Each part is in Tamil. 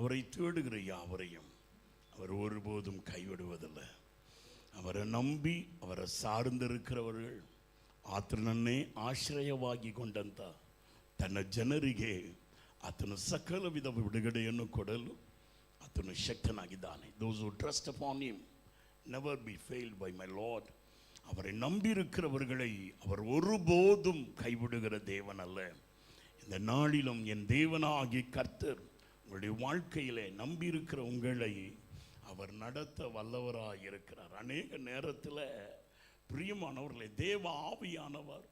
அவரை தேடுகிற யாவரையும் அவர் ஒருபோதும் கைவிடுவதில்லை. அவரை நம்பி ಅವರ ಸಾರ್ந்திರುக்கிறவர்கள் ಆತನನ್ನೇ ಆಶ್ರಯವಾಗಿ ಕೊಂಡಂತ ತನ್ನ ಜನರಿಗೆ ಆತನು ಸಕಲ ವಿಧ ಬಿಡುಗಡೆಯನ್ನು ಕೊಡಲು ಆತನು ಶಕ್ತನಾಗಿದ್ದಾನೆ. Those who trust upon him never be failed by my Lord. அவரை நம்பியிருக்கிறவர்களை அவர் ஒருபோதும் கைவிடுகிற தேவன் அல்ல. இந்த நாளிலும் என் தேவனாகிய கர்த்தர் உங்களுடைய வாழ்க்கையிலே நம்பியிருக்கிற உங்களை அவர் நடத்த வல்லவராக இருக்கிறார். அநேக நேரத்தில் பிரியமானவர்களே, தேவ ஆவியானவர்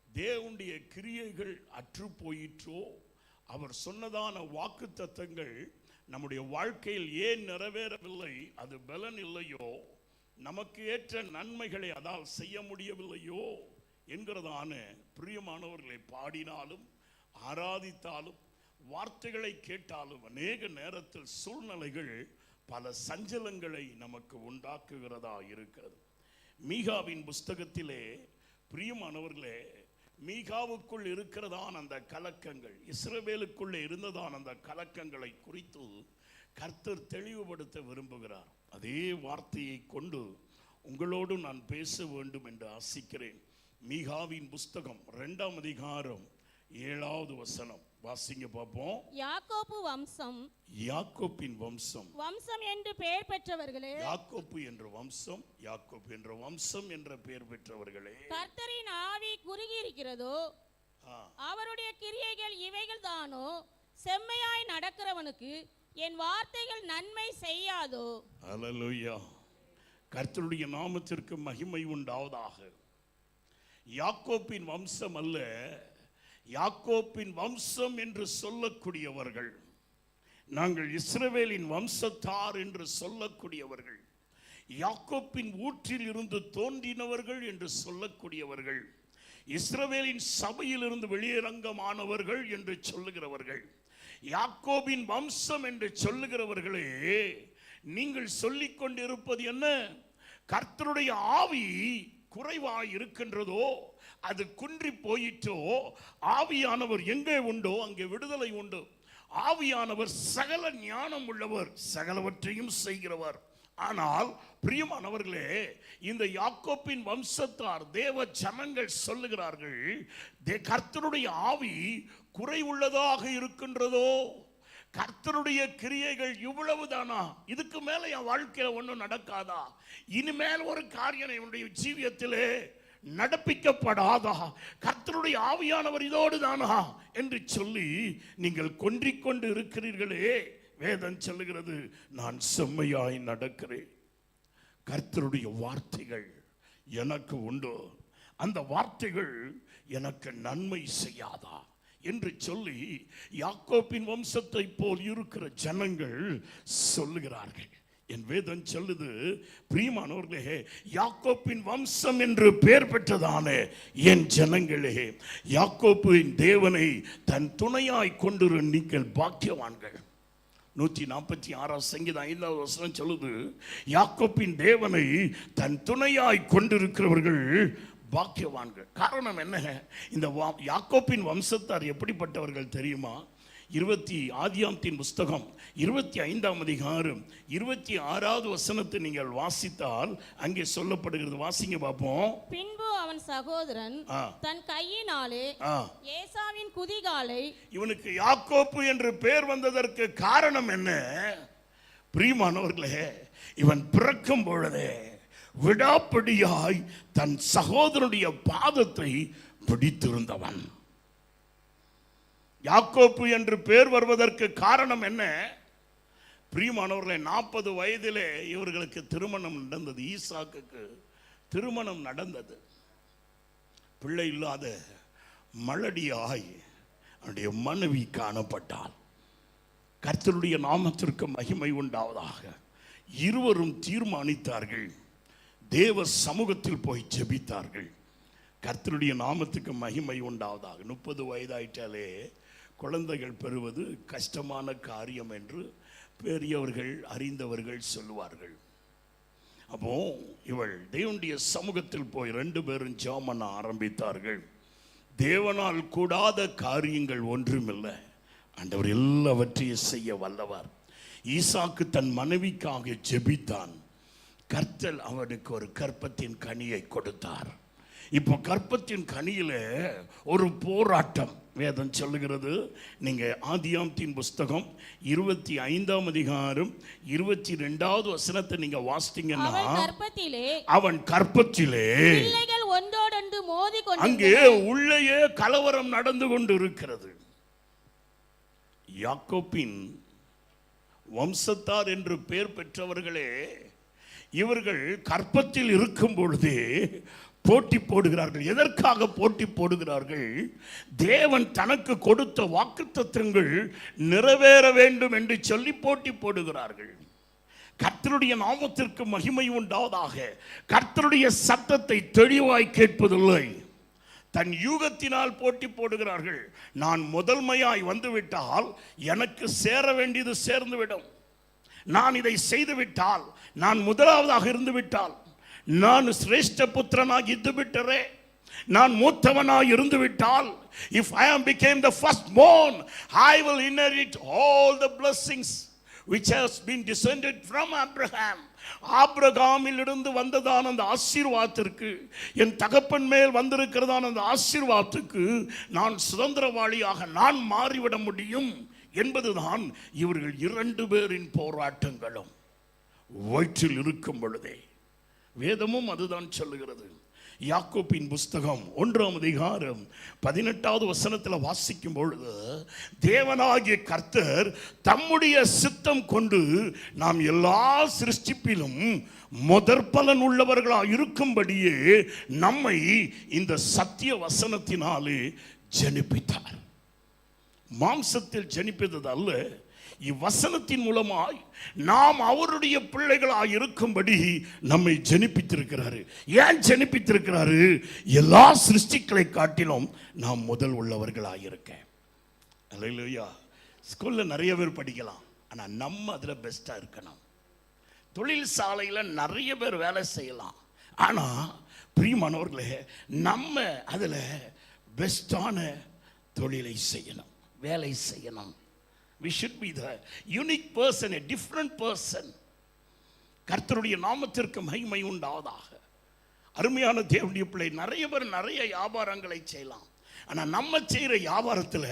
தேவனுடைய கிரியைகள் அற்று போயிற்றோ, அவர் சொன்னதான வாக்குத்தத்தங்கள் நம்முடைய வாழ்க்கையில் ஏன் நிறைவேறவில்லை, அது பலன் இல்லையோ, நமக்கு ஏற்ற நன்மைகளை அதால் செய்ய முடியவில்லையோ என்கிறதான பிரியமானவர்களை பாடினாலும் ஆராதித்தாலும் வார்த்தைகளை கேட்டாலும் அநேக நேரத்தில் சூழ்நிலைகள் பல சஞ்சலங்களை நமக்கு உண்டாக்குகிறதா இருக்கிறது. மீகாவின் புஸ்தகத்திலே பிரியமானவர்களே, மீகாவுக்குள் இருக்கிறதான அந்த கலக்கங்கள், இஸ்ரவேலுக்குள்ளே இருந்ததான அந்த கலக்கங்களை குறித்து கர்த்தர் தெளிவுபடுத்த விரும்புகிறார். அதே வார்த்தையை கொண்டு உங்களோடு நான் பேச வேண்டும் என்று ஆசிக்கிறேன். மீகாவின் புஸ்தகம் 2ஆம் அதிகாரம் 7வது வசனம் வாசிங்க பார்ப்போம். யாக்கோப்பு வம்சம், யாக்கோப்பின் வம்சம், வம்சம் என்று பெயர் பெற்றவர்களே, யாக்கோப்பு என்ற வம்சம், யாக்கோப்பு என்ற வம்சம் என்ற பெயர் பெற்றவர்களே, கர்த்தரின் ஆவி குறுகி இருக்கிறதோ, அவருடைய கிரியைகள் இவைகள் தானோ, செம்மையாய் நடக்கிறவனுக்கு என் வார்த்தைகள் நன்மை செய்யாதோ. அல்லேலூயா. கர்த்தருடைய நாமத்திற்கு மகிமை உண்டாவதாக. யாக்கோப்பின் வம்சம் அல்ல, யாக்கோப்பின் வம்சம் என்று சொல்லக்கூடியவர்கள், நாங்கள் இஸ்ரவேலின் வம்சத்தார் என்று சொல்லக்கூடியவர்கள், யாக்கோப்பின் ஊற்றில் இருந்து தோன்றினவர்கள் என்று சொல்லக்கூடியவர்கள், இஸ்ரவேலின் சபையில் இருந்து வெளியரங்கமானவர்கள் என்று சொல்லுகிறவர்கள், யாக்கோபின் வம்சம் என்று சொல்லுகிறவர்களே, நீங்கள் சொல்லிக் கொண்டிருப்பது என்ன? கர்த்தருடைய ஆவி குறைவாய் இருக்கின்றதோ, அது குன்றி போயிற்றோ, ஆவியானவர் எங்கே உண்டோ அங்கே விடுதலை உண்டு. ஆவியானவர் சகல ஞானம் உள்ளவர், சகலவற்றையும் செய்கிறவர். ஆனால் பிரியமானவர்களே, இந்த யாக்கோப்பின் வம்சத்தார் தேவ ஜனங்கள் சொல்லுகிறார்கள், கர்த்தருடைய ஆவி குறைவுள்ளதாக இருக்கின்றதோ, கர்த்தருடைய கிரியைகள் இவ்வளவுதானா, இதுக்கு மேல என் வாழ்க்கையில ஒன்றும் நடக்காதா, இனிமேல் ஒரு காரியம் என்னுடைய ஜீவியத்திலே நடப்பிக்கப்படாதா, கர்த்தருடைய ஆவியானவர் இதோடு தானா என்று சொல்லி நீங்கள் கொன்றிக்கொண்டு இருக்கிறீர்களே. வேதம் சொல்லுகிறது, நான் செம்மையாய் நடக்கிறேன், கர்த்தருடைய வார்த்தைகள் எனக்கு உண்டு, அந்த வார்த்தைகள் எனக்கு நன்மை செய்யாதா என்று சொல்லி யாக்கோப்பின் வம்சத்தை போல் இருக்கிற ஜனங்கள் சொல்லுகிறார்கள். என் வேதம் சொல்லுது, பிரியமானவர்களே, யாக்கோப்பின் வம்சம் என்று பெயர் பெற்றதான என் ஜனங்களே, யாக்கோப்பின் தேவனை தன் துணையாய் கொண்டிரு நீங்கள் பாக்கியவான்கள். 146ஆம் சங்கீதம் 5வது வசனம் சொல்லுது, யாக்கோப்பின் தேவனை தன் துணையாய் கொண்டிருக்கிறவர்கள் பாக்கியவான்கள். காரணம் என்ன? இந்த யாக்கோப்பின் வம்சத்தார் எப்படிப்பட்டவர்கள் தெரியுமா? ஆதியாகமத்தின் புஸ்தகம் 25ஆம் அதிகாரம் 26வது வசனத்தை நீங்கள் வாசித்தால் அங்கே சொல்லப்படுகிறது. வாசிங்க பார்ப்போம். பின்பு அவன் சகோதரன் தன் கையினாலே ஏசாவின் குதிகாலை, இவனுக்கு யாக்கோப்பு என்று பெயர் வந்ததற்கு காரணம் என்ன? பிரியமானவர்களே, இவன் பிறக்கும் பொழுதே விடாப்பிடியாய் தன் சகோதரனுடைய பாதத்தை பிடித்திருந்தவன். யாக்கோப்பு என்று பெயர் வருவதற்கு காரணம் என்ன? பிரியமானவர்களே, 40 வயதிலே இவர்களுக்கு திருமணம் நடந்தது. ஈசாக்குக்கு திருமணம் நடந்தது. பிள்ளை இல்லாத மலடியாய் அவனுடைய மனைவி காணப்பட்டாள். கர்த்தருடைய நாமத்திற்கு மகிமை உண்டாவதாக. இருவரும் தீர்மானித்தார்கள், தேவ சமூகத்தில் போய் ஜெபித்தார்கள். கர்த்தருடைய நாமத்துக்கு மகிமை உண்டாவதாக. 30 வயதாயிட்டாலே குழந்தைகள் பெறுவது கஷ்டமான காரியம் என்று பெரியவர்கள் அறிந்தவர்கள் சொல்லுவார்கள். அப்போ இவள் தேவனுடைய சமூகத்தில் போய் 2 பேரும் ஜெபம் பண்ண ஆரம்பித்தார்கள். தேவனால் கூடாத காரியங்கள் ஒன்றுமில்லை, ஆண்டவர் எல்லாவற்றையும் செய்ய வல்லவர். ஈசாக்கு தன் மனைவிக்காக ஜெபித்தான். கர்த்தர் அவனுக்கு ஒரு கற்பத்தின் கனியை கொடுத்தார். இப்போ கற்பத்தின் கனியில ஒரு போராட்டம் வேதம் சொல்லுகிறது. நீங்க ஆதியாகமத்தின் புஸ்தகம் 25ஆம் அதிகாரம் 22வது வசனத்தை நீங்க வாசித்தீங்கன்னா, அவன் கற்பத்திலே பிள்ளைகள் ஒன்றோடொன்று மோதி கொண்டு, அங்கே உள்ளேயே கலவரம் நடந்து கொண்டு இருக்கிறது. யாக்கோபின் வம்சத்தார் என்று பெயர் பெற்றவர்களே, இவர்கள் கற்பத்தில் இருக்கும் பொழுதே போட்டி போடுகிறார்கள். எதற்காக போட்டி போடுகிறார்கள்? தேவன் தனக்கு கொடுத்த வாக்குத்தத்தங்கள் நிறைவேற வேண்டும் என்று சொல்லி போட்டி போடுகிறார்கள். கர்த்தருடைய நாமத்திற்கு மகிமை உண்டாவதாக. கர்த்தருடைய சத்தத்தை தெளிவாய் கேட்பதில்லை. தன் யூகத்தினால் போட்டி போடுகிறார்கள். நான் முதன்மையாய் வந்துவிட்டால் எனக்கு சேர வேண்டியது சேர்ந்துவிடும். நான் இதை செய்துவிட்டால், நான் முதலாவதாக இருந்து விட்டால், நான் சிரேஷ்ட புத்திரனாக இருந்து விட்டரே, நான் மூத்தவனாக இருந்து விட்டால், if I am became the firstborn, I will inherit all the blessings which has been descended from Abraham. ஆபிரகாமில் இருந்து வந்ததான அந்த ஆசீர்வாதத்திற்கு, என் தகப்பன் மேல் வந்திருக்கிறதான அந்த ஆசீர்வாதத்துக்கு நான் சுதந்திரவாளியாக நான் மாறிவிட முடியும் என்பதுதான் இவர்கள் 2 பேரின் போராட்டங்களும். வயிற்றில் இருக்கும் பொழுதே வேதமும் அதுதான் சொல்லுகிறது. யாக்கோபின் புஸ்தகம் 1ஆம் அதிகாரம் 18வது வசனத்தில் வாசிக்கும் பொழுது, தேவனாகிய கர்த்தர் தம்முடைய சித்தம் கொண்டு நாம் எல்லா சிருஷ்டிப்பிலும் முதற்பலன் உள்ளவர்களாக இருக்கும்படியே நம்மை இந்த சத்திய வசனத்தினாலே ஜனிப்பித்தார். மாம்சத்தில் ஜனிப்பது அல்ல, இவ்வசனத்தின் மூலமாய் நாம் அவருடைய பிள்ளைகளாக இருக்கும்படி நம்மை ஜனிப்பித்திருக்கிறாரு. ஏன் ஜனிப்பித்திருக்கிறாரு? எல்லா சிருஷ்டிகளை காட்டிலும் நாம் முதல் உள்ளவர்களாக இருக்க. அல்லேலூயா. ஸ்கூல்ல நிறைய பேர் படிக்கலாம், ஆனா நம்ம அதுல பெஸ்டா இருக்கணும். தொழில் சாலையில நிறைய பேர் வேலை செய்யலாம், ஆனா பிரியமானவர்களே, நம்ம அதுல பெஸ்டான தொழிலை செய்யணும், வேலை செய்யணும். We should be the unique person, a different person. கர்த்தருடைய நாமத்திற்கு மகிமை உண்டாவதாக. அருமையான தேவனுடைய பிள்ளை, நிறைய பேர் நிறைய வியாபாரங்களை செய்யலாம், ஆனா நம்ம செய்யற வியாபாரத்தில்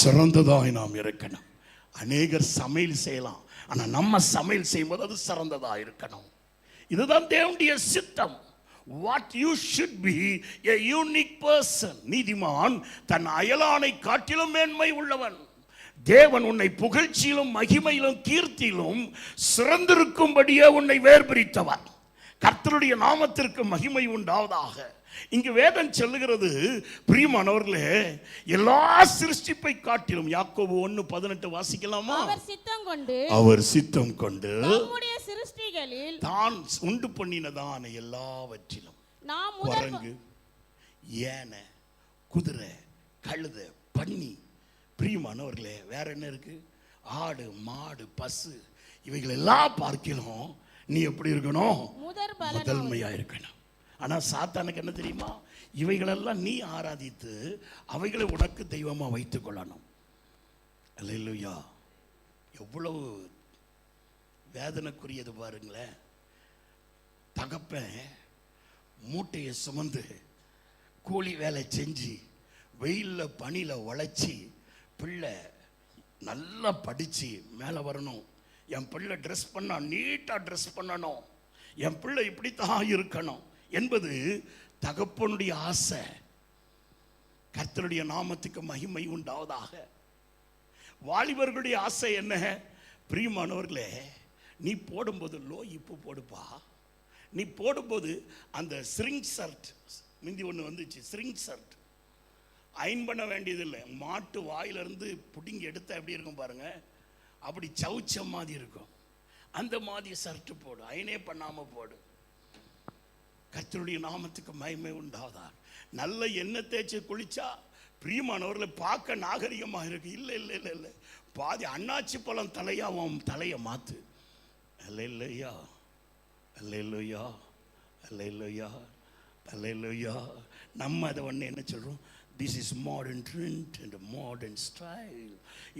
சிறந்ததாய் நாம் இருக்கணும். அநேகர் சமையல் செய்யலாம், ஆனா நம்ம சமையல் செய்யும்போது அது சிறந்ததா இருக்கணும். இதுதான் தேவனுடைய சித்தம். What you should be, a unique person. நீதிமான் தன் அயலானை காட்டிலும் மேன்மை உள்ளவன். தேவன் உன்னை புகழ்ச்சியிலும் மகிமையிலும் கீர்த்தியிலும் சிறந்திருக்கும்படியே உன்னை வேர்பிரித்தவர். கர்த்தருடைய நாமத்திற்கு மகிமை உண்டாவதாக. இங்கு வேதம் சொல்லுகிறது, பிரியமானவர்களே, எல்லா சிருஷ்டிப்பை காட்டிலும், யாக்கோபு 1:18 வாசிக்கலாமா? அவர் சித்தம் கொண்டு தம்முடைய சிருஷ்டிகளில் தான் உண்டு பண்ணினதான எல்லாவற்றிலும், குரங்கு, யானை, குதிரை, கழுதை, பன்னி, பிரியமானவர்களே, வேற என்ன இருக்கு? ஆடு, மாடு, பசு, இவைகள் எல்லாம் பார்க்கலாம். நீ எப்படி இருக்கணும்? முதன்மையா இருக்கணும். ஆனா சாத்தானுக்கு என்ன தெரியுமா? இவைகளெல்லாம் நீ ஆராதித்து அவைகளை உனக்கு தெய்வமா வைத்துக் கொள்ளணும். அல்லேலூயா. எவ்வளவு வேதனைக்குரியது பாருங்களேன். தகப்பன் மூட்டையை சுமந்து கூலி வேலை செஞ்சு வெயில்ல பனியில உழைச்சி பிள்ளை நல்லா படிச்சு மேலே வரணும், என் பிள்ளை ட்ரெஸ் பண்ணா நீட்டாக ட்ரெஸ் பண்ணணும், என் பிள்ளை இப்படித்தான் இருக்கணும் என்பது தகப்பனுடைய ஆசை. கர்த்தருடைய நாமத்துக்கு மகிமை உண்டாவதாக. வாலிபர்களுடைய ஆசை என்ன? பிரியமானவர்களே, நீ போடும்போது லோ இப்பு போடுப்பா. நீ போடும்போது அந்த ஸ்ரிங் ஷர்ட், முந்தி ஒன்று வந்துச்சு, ஸ்ரிங் ஷர்ட் அயன் பண்ண வேண்டியதில்லை. மாட்டு வாயிலிருந்து புடிங்கி எடுத்த எப்படி இருக்கும் பாருங்க, அப்படி சவுச்ச மாதிரி இருக்கும். அந்த மாதிரி ஷர்ட் போடு, அயனே பண்ணாம போடு. கர்த்தருடைய நாமத்துக்கு மகிமை உண்டாவதா. நல்ல எண்ணெய் தேய்ச்சி குளிச்சா பிரியமானவர்களை பார்க்க நாகரிகமா இருக்கு. இல்லை இல்லை இல்லை இல்லை, பாதி அண்ணாச்சி பழம் தலையாவும் தலையை மாத்து. அல்லேலூயா, அல்லேலூயா, அல்லேலூயா, அல்லேலூயா. நம்ம அதை ஒன்று என்ன சொல்றோம்? This is modern trend and modern style.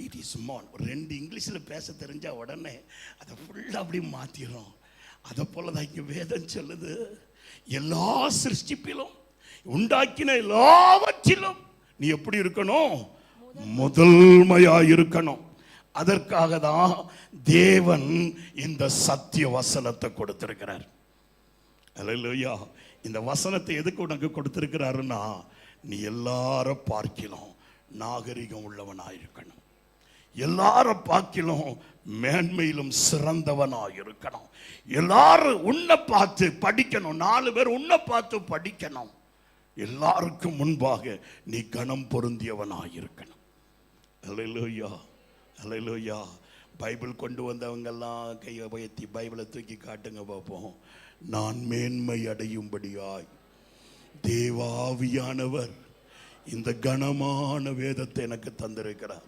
It is ரெண்டு இங்கிலீஷில் பேச தெரிஞ்சா உடனே அதை ஃபுல்லாக அப்படி மாற்றிடும். அதை போல தான் இங்கே வேதம் சொல்லுது, எல்லா சிருஷ்டிப்பிலும் உண்டாக்கின எல்லாவற்றிலும் நீ எப்படி இருக்கணும்? முதன்மையா இருக்கணும். அதற்காக தான் தேவன் இந்த சத்திய வசனத்தை கொடுத்திருக்கிறார். அல்லேலூயா. இந்த வசனத்தை எதுக்கு உனக்கு கொடுத்திருக்கிறாருன்னா, நீ எல்லாரும் பார்க்கலாம் நாகரிகம் உள்ளவனாயிருக்கணும், எல்லாரும் பார்க்கலாம் மேன்மையிலும் சிறந்தவனாயிருக்கணும், எல்லாரும் உன்னை பார்த்து படிக்கணும், 4 பேர் உன்னை பார்த்து படிக்கணும், எல்லாருக்கும் முன்பாக நீ கனம் பொருந்தியவனாயிருக்கணும். அல்லேலூயா, அல்லேலூயா. பைபிள் கொண்டு வந்தவங்கெல்லாம் கையை உயர்த்தி பைபிளை தூக்கி காட்டுங்க பார்ப்போம். நான் மேன்மை அடையும்படியாய் தேவாவியானவர் இந்த கனமான வேதத்தை எனக்கு தந்திருக்கிறார்.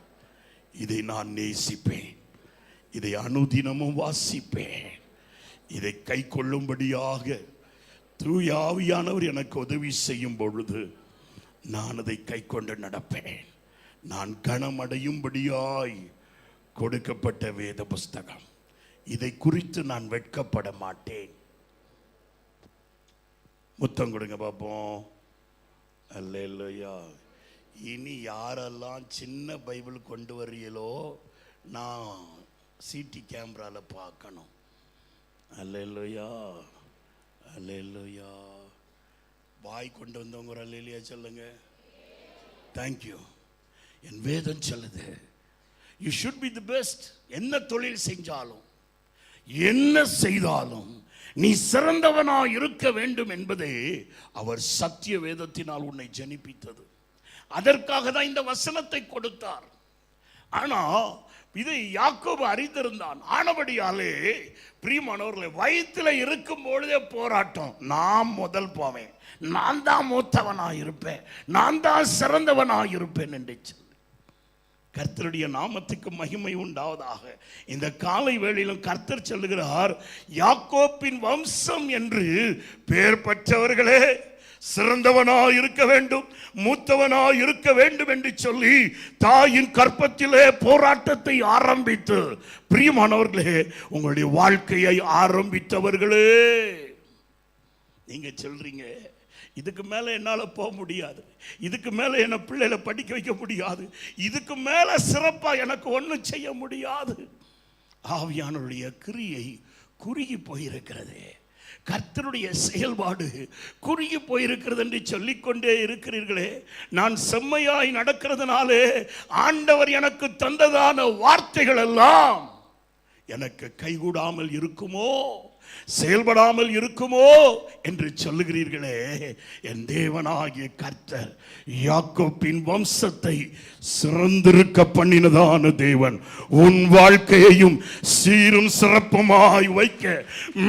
இதை நான் நேசிப்பேன், இதை அனுதினமும் வாசிப்பேன், இதை கை கொள்ளும்படியாக தூய ஆவியானவர் எனக்கு உதவி செய்யும் பொழுது நான் அதை கை கொண்டு நடப்பேன். நான் கனமடையும்படியாய் கொடுக்கப்பட்ட வேத புஸ்தகம். இதை குறித்து நான் வெட்கப்பட மாட்டேன். முத்தம் கொடுங்க பார்ப்போம். அல்லேலூயா. இனி யாரெல்லாம் சின்ன பைபிள் கொண்டு வரீங்களோ நான் சிடி கேமரால பார்க்கணும். அல்லேலூயா, அல்லேலூயா. வாய் கொண்டு வந்தவங்க ஒரு அல்லேலூயா சொல்லுங்க. தேங்க்யூ. என் வேதம் சொல்லுது, you should be the best. என்ன தொழில் செஞ்சாலும் என்ன செய்தாலும் நீ சிறந்தவனா இருக்க வேண்டும் என்பதே அவர் சத்திய வேதத்தினால் உன்னை ஜனிப்பித்தது. அதற்காக தான் இந்த வசனத்தை கொடுத்தார். ஆனா இதை யாக்கோபு அறிந்திருந்தான். ஆனபடியாலே பிரியமானவர்களே, வயிற்றில் இருக்கும் பொழுதே போராட்டம். நான் முதல் போவேன், நான் தான் மூத்தவனா இருப்பேன், நான் தான் சிறந்தவனா இருப்பேன் என்று சொல்லி கர்த்தருடைய நாமத்துக்கு மகிமை உண்டாவதாக. இந்த காலை வேளையிலும் கர்த்தர் சொல்லுகிறார், யாக்கோப்பின் வம்சம் என்று பெயர் பெற்றவர்களே சிறந்தவனா இருக்க வேண்டும், மூத்தவனா இருக்க வேண்டும் என்று சொல்லி தாயின் கற்பத்திலே போராட்டத்தை ஆரம்பித்து, பிரியமானவர்களே, உங்களுடைய வாழ்க்கையை ஆரம்பித்தவர்களே நீங்க சொல்றீங்க, இதுக்கு மேல என்னால போக முடியாது, இதுக்கு மேல என்ன பிள்ளைகளை படிக்க வைக்க முடியாது, இதுக்கு மேல சிறப்பா எனக்கு ஒன்றும் செய்ய முடியாது. ஆவியானவருடைய கிரியை குறுகி போயிருக்கிறது, கர்த்தருடைய செயல்பாடு குறுகி போயிருக்கிறது என்று சொல்லிக்கொண்டே இருக்கிறீர்களே. நான் செம்மையாய் நடக்கிறதுனாலே ஆண்டவர் எனக்கு தந்ததான வார்த்தைகள் எல்லாம் எனக்கு கைகூடாமல் இருக்குமோ, செயல்படாமல் இருக்குமோ என்று சொல்லுகிறீர்களே. என் தேவனாகிய கர்த்தர் யாக்கோப்பின் வம்சத்தை சிறந்திருக்க பண்ணினதான தேவன் உன் வாழ்க்கையையும் சீரும் சிறப்புமாய் வைக்க,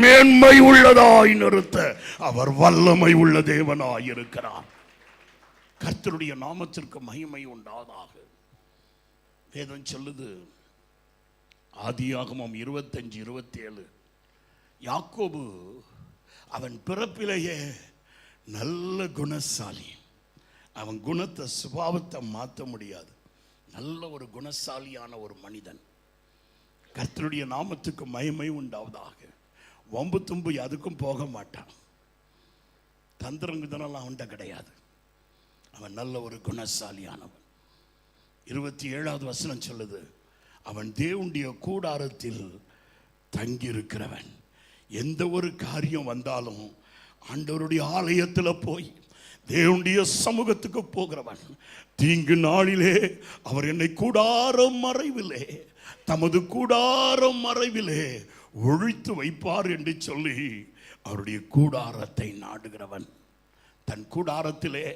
மேன்மை உள்ளதாய் நிறுத்த அவர் வல்லமை உள்ள தேவனாய் இருக்கிறார். கர்த்தருடைய நாமத்திற்கு மகிமை உண்டாதாக. வேதம் சொல்லுது, ஆதியாகமம் 25:27, யாக்கோபு அவன் பிறப்பிலேயே நல்ல குணசாலி. அவன் குணத்தை சுபாவத்தை மாற்ற முடியாது. நல்ல ஒரு குணசாலியான ஒரு மனிதன். கர்த்தருடைய நாமத்துக்கு மகிமை உண்டாவதாக. வம்பு தும்பு அதுக்கும் போக மாட்டான். தந்திரங்குதனெல்லாம் அவன்கிட்ட கிடையாது. அவன் நல்ல ஒரு குணசாலியானவன். 27வது வசனம் சொல்லுது, அவன் தேவனுடைய கூடாரத்தில் தங்கியிருக்கிறவன். எந்த ஒரு காரியம் வந்தாலும் ஆண்டவருடைய ஆலயத்தில் போய் தேவனுடைய சமூகத்துக்கு போகிறவன். தீங்கு நாளிலே அவர் என்னை கூடாரம் மறைவிலே, தமது கூடாரம் மறைவிலே ஒழித்து வைப்பார் என்று சொல்லி அவருடைய கூடாரத்தை நாடுகிறவன். தன் கூடாரத்திலே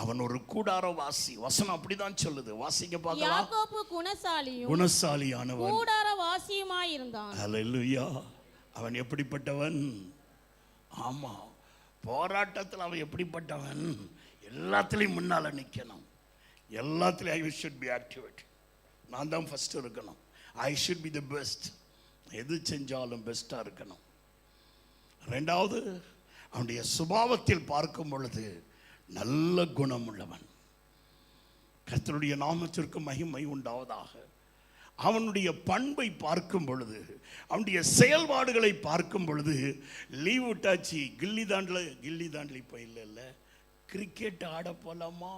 அவன் ஒரு கூடாரவாசி. வசனம் அப்படிதான் சொல்லுது. வாசிக்க பார்க்கலாம். யாக்கோபு குணசாலியும் குணசாலியானவன், கூடாரவாசியுமாய் இருந்தான். அல்லேலூயா. அவன் எப்படிப்பட்டவன்? ஆமா, போராட்டத்தில் அவன் எப்படிப்பட்டவன்? எல்லாத்துலேயும் முன்னால் நிற்கணும். எல்லாத்துலேயும் ஐ ஷுட் பி ஆக்டிவேட். நான் தான் ஃபர்ஸ்ட் இருக்கணும். I should be the best. எது செஞ்சாலும் பெஸ்ட்டாக இருக்கணும். ரெண்டாவது, அவனுடைய சுபாவத்தில் பார்க்கும் பொழுது நல்ல குணம் உள்ளவன். கர்த்தருடைய நாமத்திற்கு மகிமை உண்டாவதாக. அவனுடைய பண்பை பார்க்கும் பொழுது, அவனுடைய செயல்பாடுகளை பார்க்கும் பொழுது, லீவ் விட்டாச்சு, கில்லி தாண்டல இப்போ இல்லை, கிரிக்கெட் ஆட போலாமா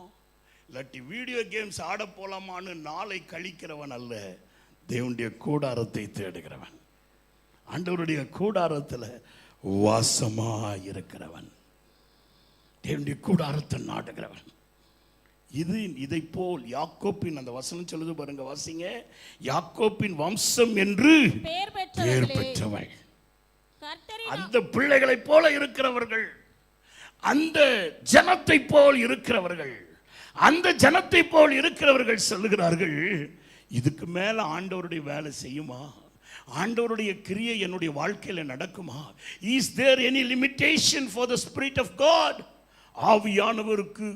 இல்லாட்டி வீடியோ கேம்ஸ் ஆட போலாமான்னு நாளை கழிக்கிறவன் அல்ல, தேவனுடைய கூடாரத்தை தேடுகிறவன், ஆண்டவருடைய கூடாரத்தில் வாசமா இருக்கிறவன், தேவனுடைய கூடாரத்தை நாடுகிறவன். இதை போல் யாக்கோப்பின், அந்த வசனம் சொல்லுது பாருங்க, வாசிங்க. யாக்கோப்பின் வம்சம் என்று பெயர் பெற்றவள், அந்த பிள்ளைகளை போல இருக்கிறவர்கள், அந்த ஜனத்தை போல் இருக்கிறவர்கள், அந்த ஜனத்தை போல் இருக்கிறவர்கள் சொல்லுகிறார்கள், இதுக்கு மேல ஆண்டவருடைய வேலை செய்யுமா? ஆண்டவருடைய கிரியை என்னுடைய வாழ்க்கையில நடக்குமா? Is there any limitation for the spirit of God? ஆவியானவருக்கு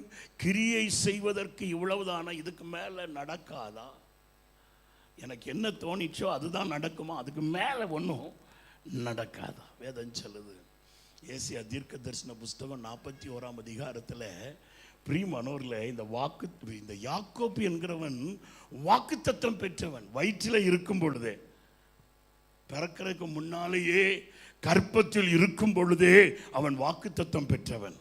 கிரியை செய்வதற்கு இவ்வளவுதானா? இதுக்கு மேல நடக்காதா? எனக்கு என்ன தோணிச்சோ அதுதான் நடக்குமா? அதுக்கு மேல ஒன்றும் நடக்காதா? வேதம் சொல்லுது. ஏசியா தீர்க்க தரிசன புஸ்தகம் 41ஆம் அதிகாரத்தில் பிரியமானவர்களே, இந்த யாக்கோப்பு என்கிறவன் வாக்குத்தத்தம் பெற்றவன். வயிற்றில் இருக்கும் பொழுதே, பிறக்கிறதுக்கு முன்னாலேயே, கற்பத்தில் இருக்கும் பொழுதே அவன் வாக்குத்தத்தம் பெற்றவன்.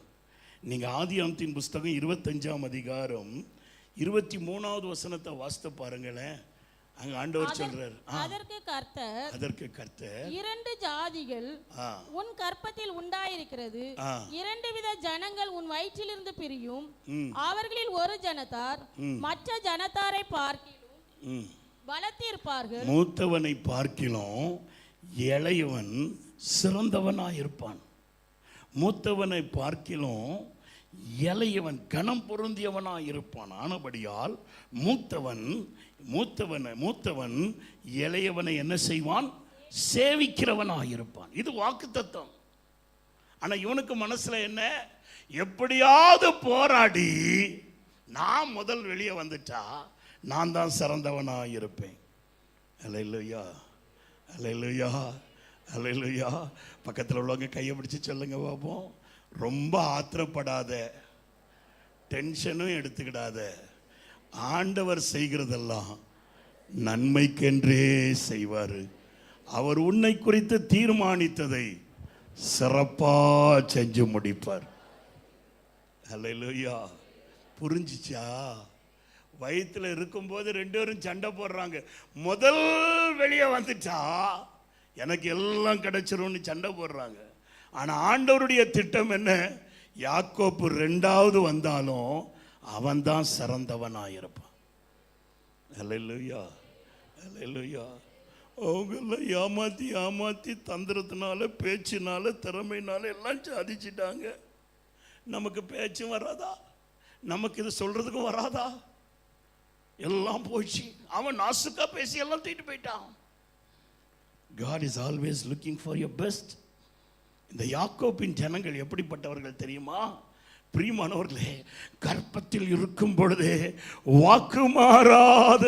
நீங்க ஆதியாகமத்தின் புஸ்தகம் 25ஆம் அதிகாரம் 23வது வசனத்தை வாசித்து பாருங்களேன். அங்க ஆண்டவர் சொல்றார், அதற்கு கர்த்தர் இரண்டு ஜாதிகள் உன் கற்பத்தில் உண்டாயிருக்கிறது, இரண்டு வித ஜனங்கள் உன் வயிற்றிலிருந்து பிரியும், அவர்களில் ஒரு ஜனத்தார் மற்ற ஜனத்தாரை பார்க்கிலும் பலத்திருப்பார்கள், மூத்தவனை பார்க்கிலும் இளையவன் சிறந்தவனாயிருப்பான். மூத்தவனை பார்க்கிலும் இளையவன் கனம் பொருந்தியவனாய் இருப்பான். ஆனபடியால் மூத்தவன் இளையவனை என்ன செய்வான்? சேவிக்கிறவனாயிருப்பான். இது வாக்குத்தத்தம். ஆனா இவனுக்கு மனசுல என்ன? எப்படியாவது போராடி நான் முதல் வெளியே வந்துட்டா நான் தான் சிறந்தவனாயிருப்பேன். அல்லேலூயா, அல்லேலூயா, அல்லேலூயா. பக்கத்தில் உள்ளவங்க கையை பிடிச்சி சொல்லுங்க பாப்போம். ரொம்ப ஆத்திரப்படாத, டென்ஷனும் எடுத்துக்கிடாத. ஆண்டவர் செய்கிறதெல்லாம் நன்மைக்கென்றே செய்வார். அவர் உன்னை குறித்து தீர்மானித்ததை சிறப்பா செஞ்சு முடிப்பார். அல்லேலூயா. புரிஞ்சிச்சா? வயிற்றுல இருக்கும்போது ரெண்டு பேரும் சண்டை போடுறாங்க. முதல் வெளியே வந்துட்டா எனக்கு எல்லாம் கிடைச்சிரும்னு சண்டை போடுறாங்க. ஆனா ஆண்டவருடைய திட்டம் என்ன? யாக்கோப்பு ரெண்டாவது வந்தாலும் அவன் தான் சிறந்தவனாயிருப்பான். அல்லேலூயா, அல்லேலூயா. அவங்கள ஏமாத்தி தந்திரத்தினால, பேச்சினால, திறமையினால எல்லாம் சாதிச்சிட்டாங்க. நமக்கு பேச்சும் வராதா? நமக்கு இது சொல்றதுக்கும் வராதா? எல்லாம் போச்சு. அவன் நாசுக்கா பேசி எல்லாம் தூக்கிட்டு போயிட்டான். God is always looking for your best. இந்த யாக்கோப்பின் ஜனங்கள் எப்படிப்பட்டவர்கள் தெரியுமா? பிரியமானவர்களே, கற்பத்தில் இருக்கும் பொழுதே வாக்கு மாறாத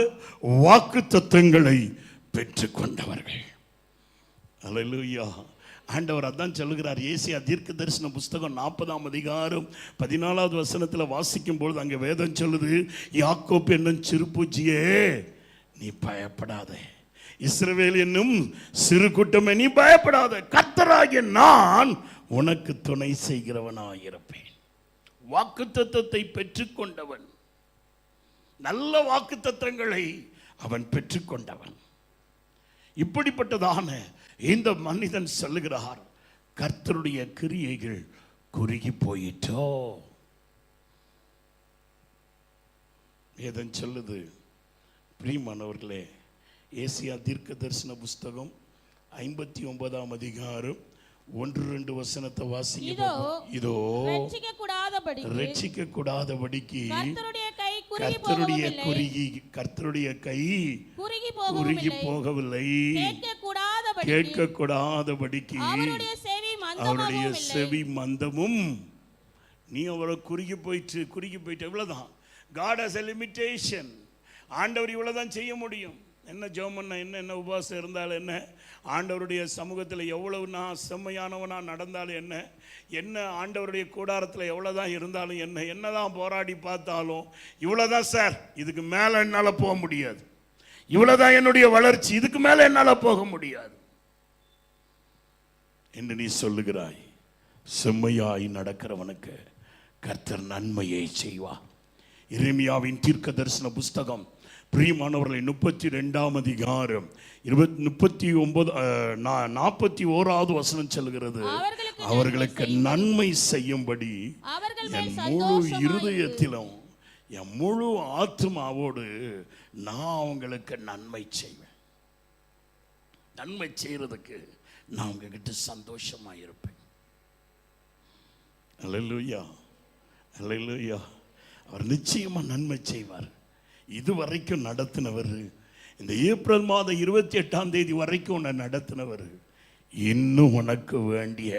வாக்கு தத்தங்களை பெற்றுக்கொண்டவர்கள். அல்லேலூயா. ஆண்டவர் அதான் சொல்லுகிறார். ஏசியா தீர்க்க தரிசன புஸ்தகம் 40ஆம் அதிகாரம் 14வது வசனத்தில் வாசிக்கும் பொழுது அங்கே வேதம் சொல்லுது, யாக்கோப்பு என்னும் சிறுபூச்சியே நீ பயப்படாத, இஸ்ரவேல் என்னும் சிறு கூட்டமே நீ பயப்படாத, கர்த்தராகிய நான் உனக்கு துணை செய்கிறவனாயிருப்பேன். வாக்குத்தத்தத்தை பெற்றுக்கொண்டவன், நல்ல வாக்குத்தத்தங்களை அவன் பெற்றுக்கொண்டவன். இப்படிப்பட்டதான இந்த மனிதன் சொல்லுகிறார், கர்த்தருடைய கிரியைகள் குறுகி போயிட்டோ. ஏதன் சொல்லுது. பிரியமானவர்களே, ஏசியா தீர்க்க தரிசன புஸ்தகம் 59ஆம் அதிகாரம் 1-2 வசனத்தை வாசிங்க. இதோ ரட்சிக்க கூடாதபடிக்கு கர்த்தருடைய கை குறுகி போகவில்லை, கேட்க கூடாதபடிக்கு அவருடைய செவி மந்தமும். நீ அவரை குறுகி போயிட்டு இவ்வளவுதான். God has a limitation. ஆண்டவர் இவ்வளவுதான் செய்ய முடியும். என்ன ஜெபம் பண்ண என்ன உபவாசம் இருந்தாலும் என்ன, ஆண்டவருடைய சமூகத்தில் எவ்வளவு நான் செம்மையானவனா நடந்தாலும் என்ன ஆண்டவருடைய கூடாரத்தில் எவ்வளோதான் இருந்தாலும் என்னதான் போராடி பார்த்தாலும் இவ்வளோதான் சார், இதுக்கு மேலே என்னால் போக முடியாது, இவ்வளோதான் என்னுடைய வளர்ச்சி, இதுக்கு மேலே என்னால் போக முடியாது என்று நீ சொல்லுகிறாய். செம்மையாய் நடக்கிறவனுக்கு கர்த்தர் நன்மையை செய்வார். எரேமியாவின் தீர்க்க தரிசன புஸ்தகம் பிரியமானவர்களை 32ஆம் அதிகாரம் 41வது வசனம் சொல்கிறது, அவர்களுக்கு நன்மை செய்யும்படி என் முழு இருதயத்திலும் என் முழு ஆத்மாவோடு நான் அவங்களுக்கு நன்மை செய்வேன். நன்மை செய்யறதுக்கு நான் உங்ககிட்ட சந்தோஷமா இருப்பேன். அல்லேலூயா, அல்லேலூயா. அவர் நிச்சயமா நன்மை செய்வார். இதுவரைக்கும் நடத்தினவர், இந்த ஏப்ரல் மாதம் 28ஆம் தேதி வரைக்கும் உன்னை நடத்தினவர் இன்னும் உனக்கு வேண்டிய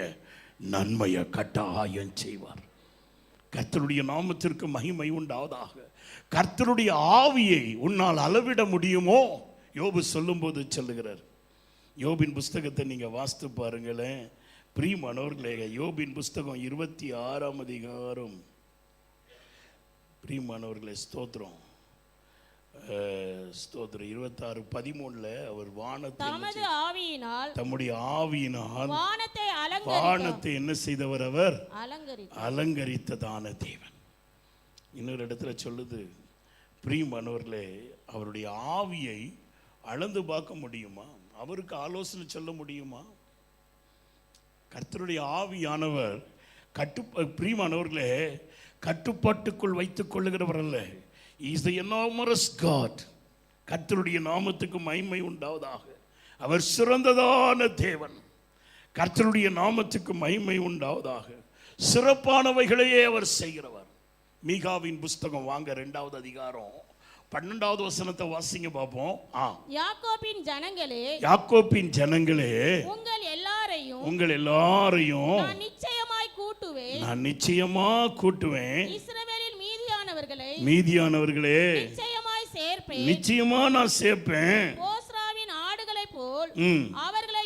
நன்மையை கட்டாயம் செய்வார். கர்த்தருடைய நாமத்திற்கு மகிமை உண்டாவதாக. கர்த்தருடைய ஆவியை உன்னால் அளவிட முடியுமோ? யோபு சொல்லும்போது சொல்லுகிறார். யோபின் புஸ்தகத்தை நீங்க வாசித்து பாருங்களேன் பிரியமானவர்களே. யோபின் புஸ்தகம் 26ஆம் அதிகாரம், பிரியமானவர்களே ஸ்தோத்திரம், 26:13 அவர் தம்முடைய ஆவியினால் வானத்தை என்ன செய்தவர்? அவர் அலங்கரித்ததான தேவன். இன்னொரு இடத்துல சொல்லுது, பிரியமானவர்களே அவருடைய ஆவியை அளந்து பார்க்க முடியுமா? அவருக்கு ஆலோசனை சொல்ல முடியுமா? கர்த்தருடைய ஆவியானவர் பிரியமானவர்களே கட்டுப்பாட்டுக்குள் வைத்துக் கொள்ளுகிறவர் அல்ல. He is the enormous God. கர்த்தருடைய நாமத்துக்கு மகிமை உண்டாவதாக. அவர் சிறந்ததான தேவன். கர்த்தருடைய நாமத்துக்கு மகிமை உண்டாவதாக. சிறப்பானவைகளையே அவர் செய்கிறவர். மீகாவின் புஸ்தகம் வாங்க 2வது அதிகாரம் 12வது வசனத்தை வாசிங்க பார்ப்போம். யாக்கோபின் ஜனங்களே, உங்கள் எல்லாரையும் நான் நிச்சயமா கூட்டுவேன். மீதியானவர்களே நிச்சயமா நான் சேர்ப்பேன். போஸ்ராவின் ஆடுகளைப் போல் அவர்களை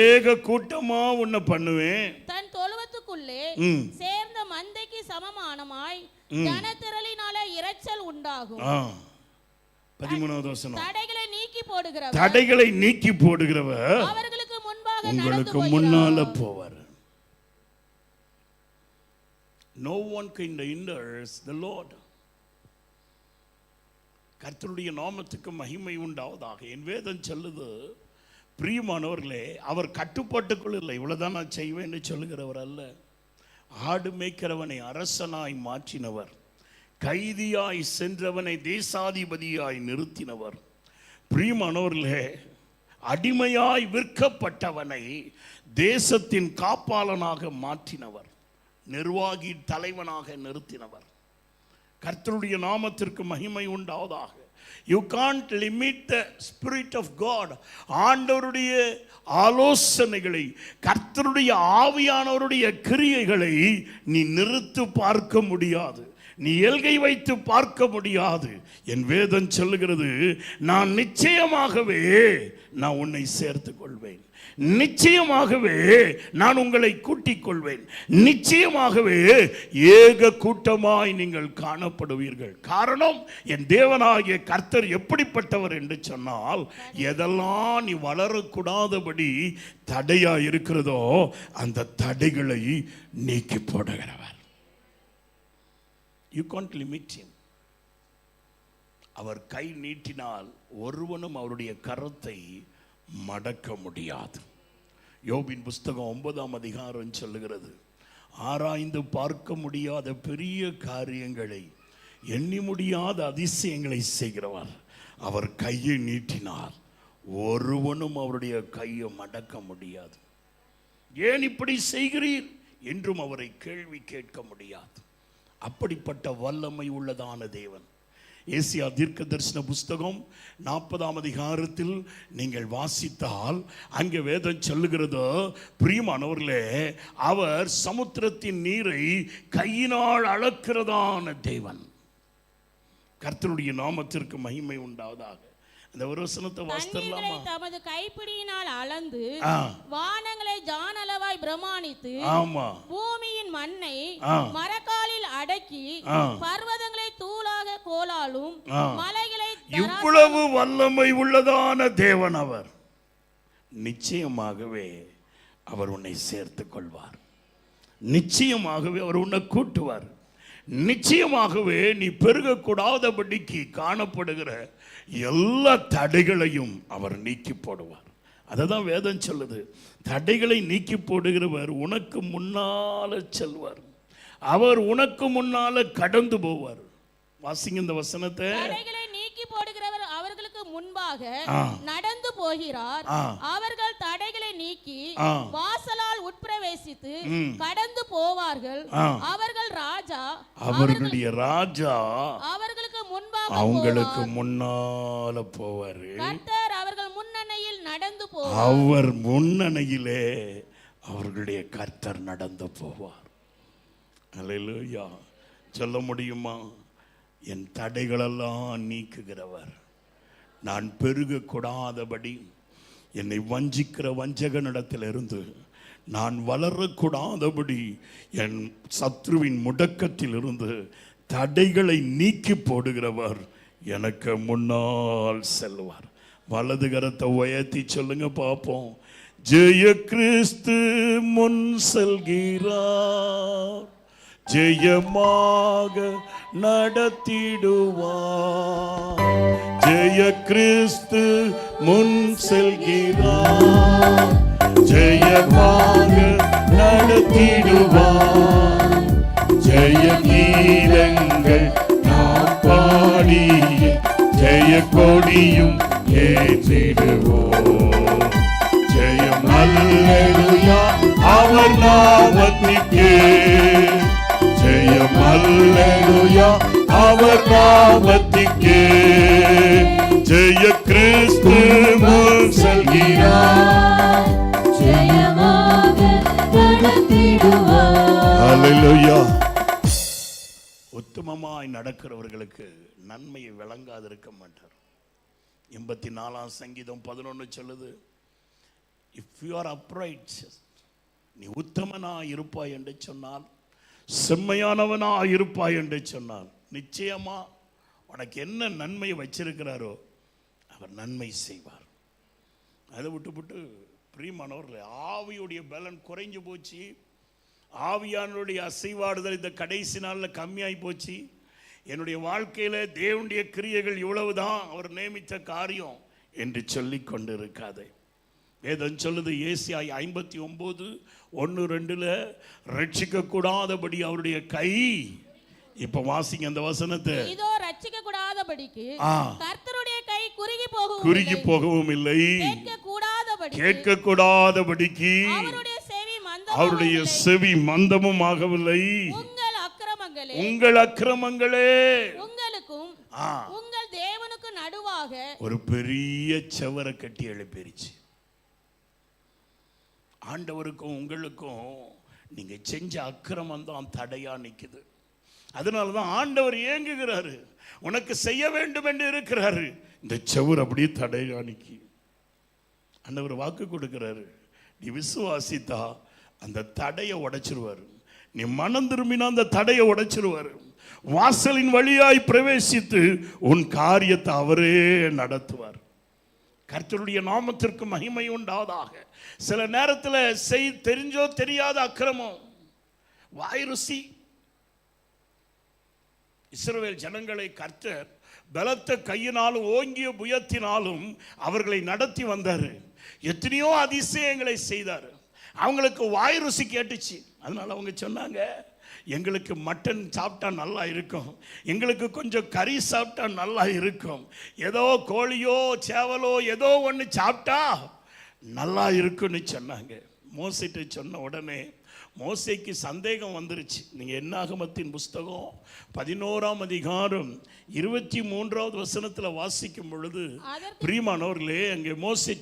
ஏக கூட்டமா உன்னை பண்ணுவேன். தன் தொழுவத்துக்குள்ளே சேர்ந்த மந்தைக்கு சமமானமாய் ஜனத்திரளினாலே இரைச்சல் உண்டாகும். 13வது வசனம், தடைகளை நீக்கி போடுகிறவர் உங்களுக்கு முன்னால போவார். No one can hinder the Lord. கர்த்தருடைய நாமத்துக்கு மகிமை உண்டாவதாக. என் வேதம் சொல்லுது, பிரியமானவர்களே அவர் கட்டுப்பாட்டுக்குள் இல்லை. இவ்வளவுதான் நான் செய்வேன்னு சொல்லுகிறவர் அல்ல. ஆடு மேய்க்கிறவனை அரசனாய் மாற்றினவர், கைதியாய் சென்றவனை தேசாதிபதியாய் நிறுத்தினவர், பிரியமானவர்களே அடிமையாய் விற்கப்பட்டவனை தேசத்தின் காப்பாளனாக மாற்றினவர், நிர்வாகி தலைவனாக நிறுத்தினவர். கர்த்தருடைய நாமத்திற்கு மகிமை உண்டாவதாக. You can't limit the spirit of God. ஆண்டவருடைய ஆலோசனைகளை, கர்த்தருடைய ஆவியானவருடைய கிரியைகளை நீ நிறுத்து பார்க்க முடியாது, நீ எல்கை வைத்து பார்க்க முடியாது. என் வேதம் சொல்லுகிறது, நான் நிச்சயமாகவே நான் உன்னை சேர்த்துக் கொள்வேன், நிச்சயமாகவே நான் உங்களை கூட்டிக் கொள்வேன், நிச்சயமாகவே ஏக கூட்டமாய் நீங்கள் காணப்படுவீர்கள். காரணம், என் தேவனாகிய கர்த்தர் எப்படிப்பட்டவர் என்று சொன்னால், எதெல்லாம் நீ வளரக்கூடாதபடி தடையா இருக்கிறதோ அந்த தடைகளை நீக்கி போடுகிறவர். You can't limit him. அவர் கை நீட்டினால் ஒருவனும் அவருடைய கரத்தை மடக்க முடியாது. யோபின் புஸ்தகம் 9ஆம் அதிகாரம் சொல்லுகிறது, ஆராய்ந்து பார்க்க முடியாத பெரிய காரியங்களை, எண்ணி முடியாத அதிசயங்களை செய்கிறவர். அவர் கையை நீட்டினார் ஒருவனும் அவருடைய கையை மடக்க முடியாது. ஏன் இப்படி செய்கிறீர் என்றும் அவரை கேள்வி கேட்க முடியாது. அப்படிப்பட்ட வல்லமை உள்ளதான தேவன். ஏசியா தீர்க்க தரிசன புஸ்தகம் 40ஆம் அதிகாரத்தில் நீங்கள் வாசித்தால் அங்கே வேதம் சொல்லுகிறது, பிரியமானவர்களே அவர் சமுத்திரத்தின் நீரை கையினால் அளக்கிறதான தேவன். கர்த்தருடைய நாமத்திற்கு மகிமை உண்டாவதாக. அந்த ஒரு வசனத்தை தண்ணீர்களை வாசித்தலாமா? தமது கைப்பிடியினால் அளந்து ஆ, வானங்களை ஜானளவாய் பிரமாணித்து ஆமா, பூமியின் மண்ணை ஆ, மரக்காலில் அடக்கி ஆ. பர்வதங்களை தூளாக கோலாலும் ஆ. மலைகளை இவ்வளவு வல்லமை உள்ளதான தேவன் அவர். நிச்சயமாகவே அவர் உன்னை சேர்த்துக் கொள்வார். நிச்சயமாகவே அவர் உன்னை கூட்டுவார். நிச்சயமாகவே நீ பெருகக்கூடாதபடிக்கு காணப்படுகிற எல்லா தடைகளையும் அவர் நீக்கி போடுவார். அதை தான் வேதம் சொல்லுது. தடைகளை நீக்கி போடுகிறவர் உனக்கு முன்னால செல்வார். அவர் உனக்கு முன்னால கடந்து போவார். வாசிங்க இந்த வசனத்தை. தடைகளை நீக்கி போடுகிறவர் அவர்களுக்கு முன்பாக ஆ. நடந்து போகிறார். ஆ. அவர்கள் தடைகளை நீக்கி ஆ. வாசலால் உட்பிரவேசித்து ம். கடந்து போவார்கள். ஆ. அவர்கள் ராஜா அவர்களுடைய ராஜா அவர்களுக்கு முன்பாக அவங்களுக்கு போவார். முன்னால போவாரு. கர்த்தர் அவர்கள் முன்னணியில் நடந்து போவார். அவர் முன்னணியிலே அவர்களுடைய கர்த்தர் நடந்து போவார். அல்லேலூயா. சொல்ல முடியுமா? என் தடைகளெல்லாம் நீக்குகிறவர். நான் பெருகக்கூடாதபடி என்னை வஞ்சிக்கிற வஞ்சகனிடத்திலிருந்து நான் வளரக்கூடாதபடி என் சத்ருவின் முடக்கத்தில் இருந்து தடைகளை நீக்கி போடுகிறவர் எனக்கு முன்னால் செல்வார். வலது கரத்தை உயர்த்தி சொல்லுங்க பார்ப்போம். ஜெய கிறிஸ்து முன் செல்கிறார், ஜெயமாக நடத்திடுவார். ஜெய கிறிஸ்து முன் செல்கிறார், ஜெயமாக நடத்திடுவார். ஜெய கீதங்கள் நாம் பாடி ஜெய கொடியும் ஏற்றிடுவோம். ஜெயம் அல்லேலூயா அவர் நாமத்திற்கே, ஜெயம் அல்லேலூயா அவர் நாமத்திற்கே. ஜெய கிறிஸ்து முன் செல்கிறார், ஜெயமாக நடத்திடுவார். அல்லேலூயா. உத்தமமாய் நடக்கிறவர்களுக்கு நன்மையை விளங்காதிருக்க மாட்டார். 84ஆம் சங்கீதம் 11 சொல்லுது, இஃப் யூ ஆர் அப்ரைட், நீ உத்தமனா இருப்பாய் என்று சொன்னால், செம்மையானவனா இருப்பாய் என்று சொன்னால், நிச்சயமா உனக்கு என்ன நன்மையை வச்சிருக்கிறாரோ அவர் நன்மை செய்வார். அதை விட்டு பிரியமானவர்களே, ஆவியுடைய பலன் குறைஞ்சு போச்சு, ஆவியானுடைய அசைவாடுதல் இந்த கடைசி நாளில் கம்மியாகி போச்சு. என்னுடைய வாழ்க்கையில் தேவனுடைய கிரியைகள் இவ்வளவுதான் அவர் நியமித்த காரியம் என்று சொல்லி கொண்டு இருக்காதே. வேதம் சொல்லுது, ஏசாயா 59:1-2 ரட்சிக்க கூடாதபடி அவருடைய கை, இப்ப வாசிங்க அந்த வசனத்தை. இதோ ரட்சிக்க கூடாதபடிக்கு ஆ. கர்த்தருடைய கை குறுகி போகவும் குறுகி போகவும் இல்லை, கேட்க கூடாதபடிக்கு அவருடைய செவி மந்தமும் ஆகவில்லை. உங்கள் அக்கிரமங்களே உங்களுக்கும் உங்கள் தேவனுக்கு நடுவாக ஒரு பெரிய செவரை கட்டி எழுப்பிருச்சு. ஆண்டவருக்கும் உங்களுக்கும் நீங்க செஞ்ச அக்கிரமம் தான் தடையா நிக்குது. அதனாலதான் ஆண்டவர் ஏங்குகிறாரு, உனக்கு செய்ய வேண்டும் என்று இருக்கிறாரு. இந்த செவர் அப்படியே தடையா நிக்கி. ஆண்டவர் வாக்கு கொடுக்கிறாரு, நீ விசுவாசித்தா அந்த தடையை உடைச்சிருவாரு. நீ மனம் திரும்பினா அந்த தடையை உடைச்சிருவாரு. வாசலின் வழியாய் பிரவேசித்து உன் காரியத்தை அவரே நடத்துவார். கர்த்தருடைய நாமத்திற்கு மகிமை உண்டாவதாக. சில நேரத்தில் தெரிஞ்சோ தெரியாத அக்கிரமம், வாய் ருசி. இஸ்ரவேல் ஜனங்களை கர்த்தர் பலத்த கையினாலும் ஓங்கிய புயத்தினாலும் அவர்களை நடத்தி வந்தார். எத்தனையோ அதிசயங்களை செய்தார். அவங்களுக்கு வாய் ருசி கேட்டுச்சு. அதனால அவங்க சொன்னாங்க, எங்களுக்கு மட்டன் சாப்பிட்டா நல்லா இருக்கும், எங்களுக்கு கொஞ்சம் கறி சாப்பிட்டா நல்லா இருக்கும், ஏதோ கோழியோ சேவலோ ஏதோ ஒன்று சாப்பிட்டா நல்லா இருக்குன்னு சொன்னாங்க. மோசைட்டு சொன்ன உடனே மோசைக்கு சந்தேகம் வந்துருச்சு. நீங்கள் என்னாகமத்தின் புஸ்தகம் 11ஆம் அதிகாரம் 23வது வசனத்தில் வாசிக்கும் பொழுது, பிரியமானவர்களே, அங்கே மோசை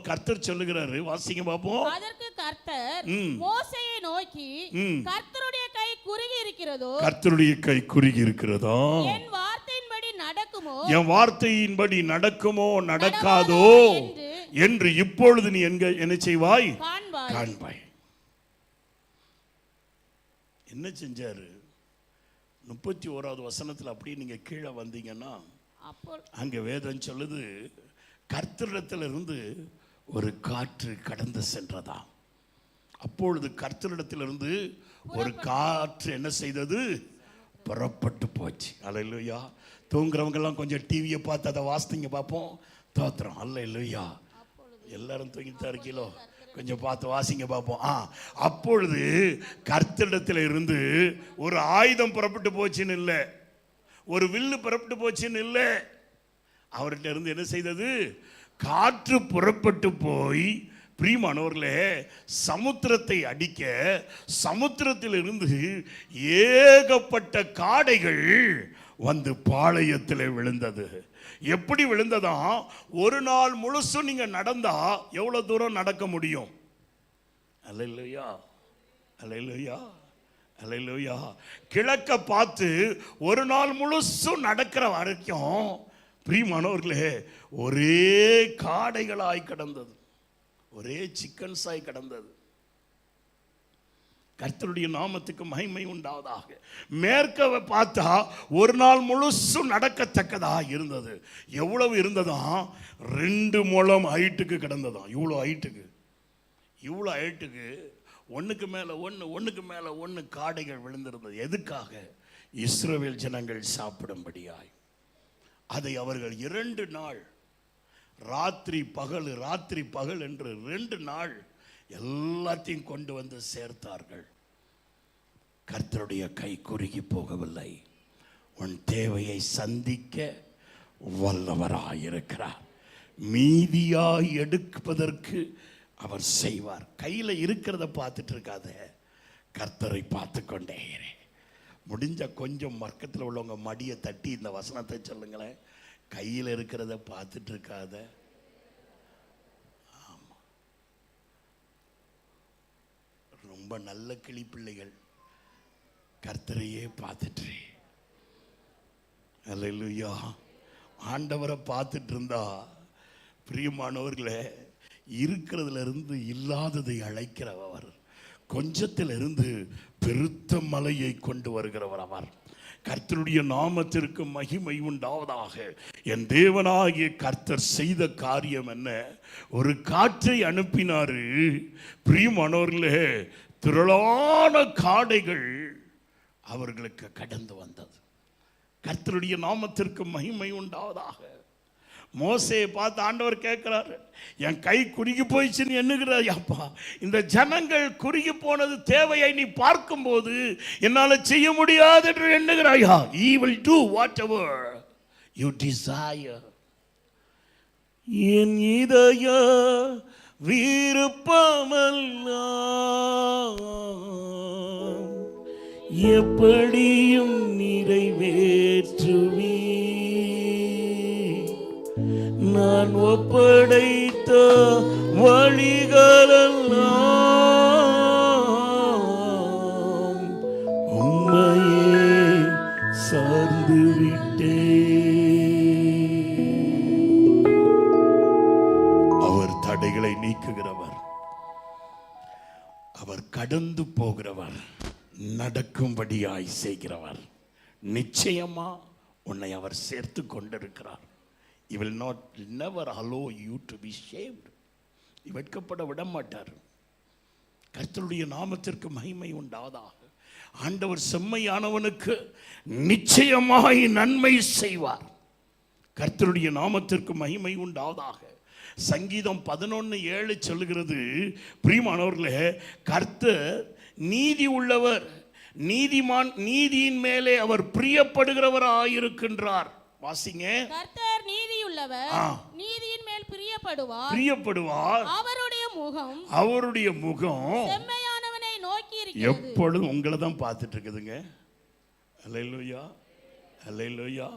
கர்த்தர் சொல்லுகிறாரு, வாசிங்க பாப்போம். அதற்கு கர்த்தர் மோசேயை நோக்கி, கர்த்தருடைய கை குறுகி இருக்கிறதோ, கர்த்தருடைய கை குறுகி இருக்கிறதோ, என் வார்த்தையின்படி நடக்குமோ, என் வார்த்தையின்படி நடக்குமோ நடக்காதோ என்று என்று இப்பொழுது நீ என்ன செய்வாய்? காண்பாய். காண்பாய். என்ன செஞ்சாரு? 31வது வசனத்துல அப்படியே நீங்க கீழே வந்தீங்கன்னா அங்க வேதம் சொல்லுது, கர்த்தரிடத்திலிருந்து ஒரு காற்று கடந்து சென்றதாம். அப்பொழுது கர்த்தரிடத்திலிருந்து ஒரு காற்று என்ன செய்தது? புறப்பட்டு போச்சு. அல்லேலூயா. தூங்குறவங்க எல்லாம் கொஞ்சம் டிவியை பார்த்து அதை வாசிங்க பார்ப்போம். தோத்திரம். அல்லேலூயா. எல்லாரும் தூங்கிட்டு தான் இருக்கீங்களோ? கொஞ்சம் பார்த்து வாசிங்க பார்ப்போம். அப்பொழுது கர்த்தரிடத்தில் இருந்து ஒரு ஆயுதம் புறப்பட்டு போச்சுன்னு இல்லை, ஒரு வில்லு புறப்பட்டு போச்சுன்னு இல்லை, அவர்கிட்ட இருந்து என்ன செய்தது? காற்று புறப்பட்டு போய் பிரியமானவர்களே சமுத்திரத்தை அடிக்க, சமுத்திரத்தில் இருந்து ஏகப்பட்ட காடைகள் வந்து பாளையத்தில் விழுந்தது. எப்படி விழுந்ததா? ஒரு நாள் முழுசும் நீங்க நடந்தா எவ்வளவு தூரம் நடக்க முடியும்? அல்லேலூயா, அல்லேலூயா, அல்லேலூயா. கிழக்க பார்த்து ஒரு நாள் முழுசும் நடக்கிற வரைக்கும் பிரியமானவர்களே ஒரே காடைகளாய் கிடந்தது, ஒரே சிக்கன்ஸாய் கிடந்தது. கர்த்தருடைய நாமத்துக்கு மகிமை உண்டாவதாக. மேற்க பார்த்தா ஒரு நாள் முழுசும் நடக்கத்தக்கதா இருந்தது. எவ்வளவு இருந்ததா? 2 முழம் ஹைட்டுக்கு கிடந்ததா. இவ்வளோ ஹைட்டுக்கு, இவ்வளோ ஹைட்டுக்கு ஒன்றுக்கு மேலே ஒன்று, ஒன்றுக்கு மேலே ஒன்று காடைகள் விழுந்திருந்தது. எதுக்காக? இஸ்ரவேல் ஜனங்கள் சாப்பிடும்படியாய். அதை அவர்கள் 2 நாள் ராத்திரி பகல், ராத்திரி பகல் என்று 2 நாள் எல்லாத்தையும் கொண்டு வந்து சேர்த்தார்கள். கர்த்தருடைய கை குறுகி போகவில்லை. உன் தேவையை சந்திக்க வல்லவராயிருக்கிறார். மீதியாய் எடுப்பதற்கு அவர் செய்வார். கையில் இருக்கிறத பார்த்துட்டு இருக்காத, கர்த்தரை பார்த்து கொண்டே இரு. முடிஞ்ச கொஞ்சம் மர்க்கத்தில் உள்ளவங்க மடியை தட்டி இந்த வசனத்தை சொல்லுங்களேன். கையில் இருக்கிறத பார்த்துட்டு இருக்காத. ஆமா, ரொம்ப நல்ல கிளி பிள்ளைகள் கர்த்தரையே பார்த்துட்டு. அல்லேலூயா. ஆண்டவரை பார்த்துட்டு இருந்தா பிரியமானவர்களே, இருக்கிறதுல இருந்து இல்லாததை அழைக்கிறவர், கொஞ்சத்தில் இருந்து பெருத்த மலையை கொண்டு வருகிறவர் அவர். கர்த்தருடைய நாமத்திற்கு மகிமை உண்டாவதாக. என் தேவனாகிய கர்த்தர் செய்த காரியம் என்ன? ஒரு காற்றை அனுப்பினாரு. பிரியமானவர்களே, திரளான காடைகள் அவர்களுக்கு கடந்து வந்தது. கர்த்தருடைய நாமத்திற்கு மகிமை உண்டாவதாக. மோசேயை பார்த்து ஆண்டவர் கேட்கிறாரு, என் கை குறுகி போயிடுச்சுன்னு எண்ணுகிறாயாப்பா? இந்த ஜனங்கள் குறுகி போனது தேவையை நீ பார்க்கும்போது என்னால் செய்ய முடியாது என்று எண்ணுகிறாயா? He will do whatever you desire. என் இதய விருப்பமெல்லாம் எப்படியும் நிறைவேற்றுவி. நான் ஒப்படைத்த வழிகளெல்லாம் உம்மையே சார்ந்து விட்டே. அவர் தடைகளை நீக்குகிறவர், அவர் கடந்து போகிறவர், நடக்கும்படியாய் செய்கிறவர். நிச்சயமா உன்னை அவர் சேர்த்து கொண்டிருக்கிறார். He will never allow you to be shamed. வெட்கப்பட விட மாட்டார். கர்த்தருடைய நாமத்திற்கு மகிமை உண்டாவதாக. ஆண்டவர் செம்மையானவனுக்கு நிச்சயமாய் நன்மை செய்வார். கர்த்தருடைய நாமத்திற்கு மகிமை உண்டாவதாக. சங்கீதம் 11:7 சொல்லுகிறது, பிரியமானவர்களே, கர்த்தர் நீதி உள்ளவர், நீதிமான், நீதியின் மேலே அவர் பிரியப்படுகிறவராயிருக்கின்றார். வாசிங்க. கர்த்தர் நீதியுள்ளவர், நீதியின் மேல் பிரியப்படுவார். அவருடைய முகம் செம்மையானவனை நோக்கி இருக்கிறது. எப்பொழுதும் உங்களை தான் பார்த்துட்டு இருக்குதுங்க. அல்லேலூயா, அல்லேலூயா.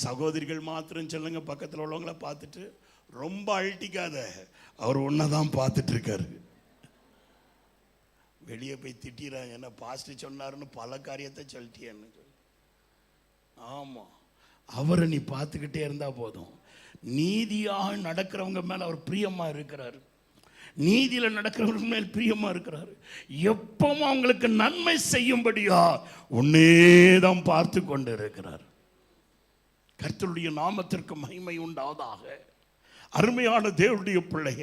சகோதரிகள் மாத்திரம் சொல்லுங்க, பக்கத்தில் உள்ளவங்கள பார்த்துட்டு ரொம்ப அழட்டிக்காத, அவர் ஒன்னதான் பார்த்துட்டு இருக்காரு. வெளியே போய் திட்டிறாங்க, என்ன பாஸ்டர் சொன்னாருன்னு பல காரியத்தை சொல்லிட்டியன்னு. ஆமா, அவரை நீ பார்த்துக்கிட்டே இருந்தா போதும். நீதியாக நடக்கிறவங்க மேல அவர் பிரியமா இருக்கிறார். நீதியில நடக்கிறவங்க மேல் பிரியமா இருக்கிறார். எப்பவும் அவங்களுக்கு நன்மை செய்யும்படியா உன்னேதான் பார்த்து கொண்டு இருக்கிறார். கர்த்தருடைய நாமத்திற்கு மகிமை உண்டாவதாக. அருமையான தேவனுடைய பிள்ளைய,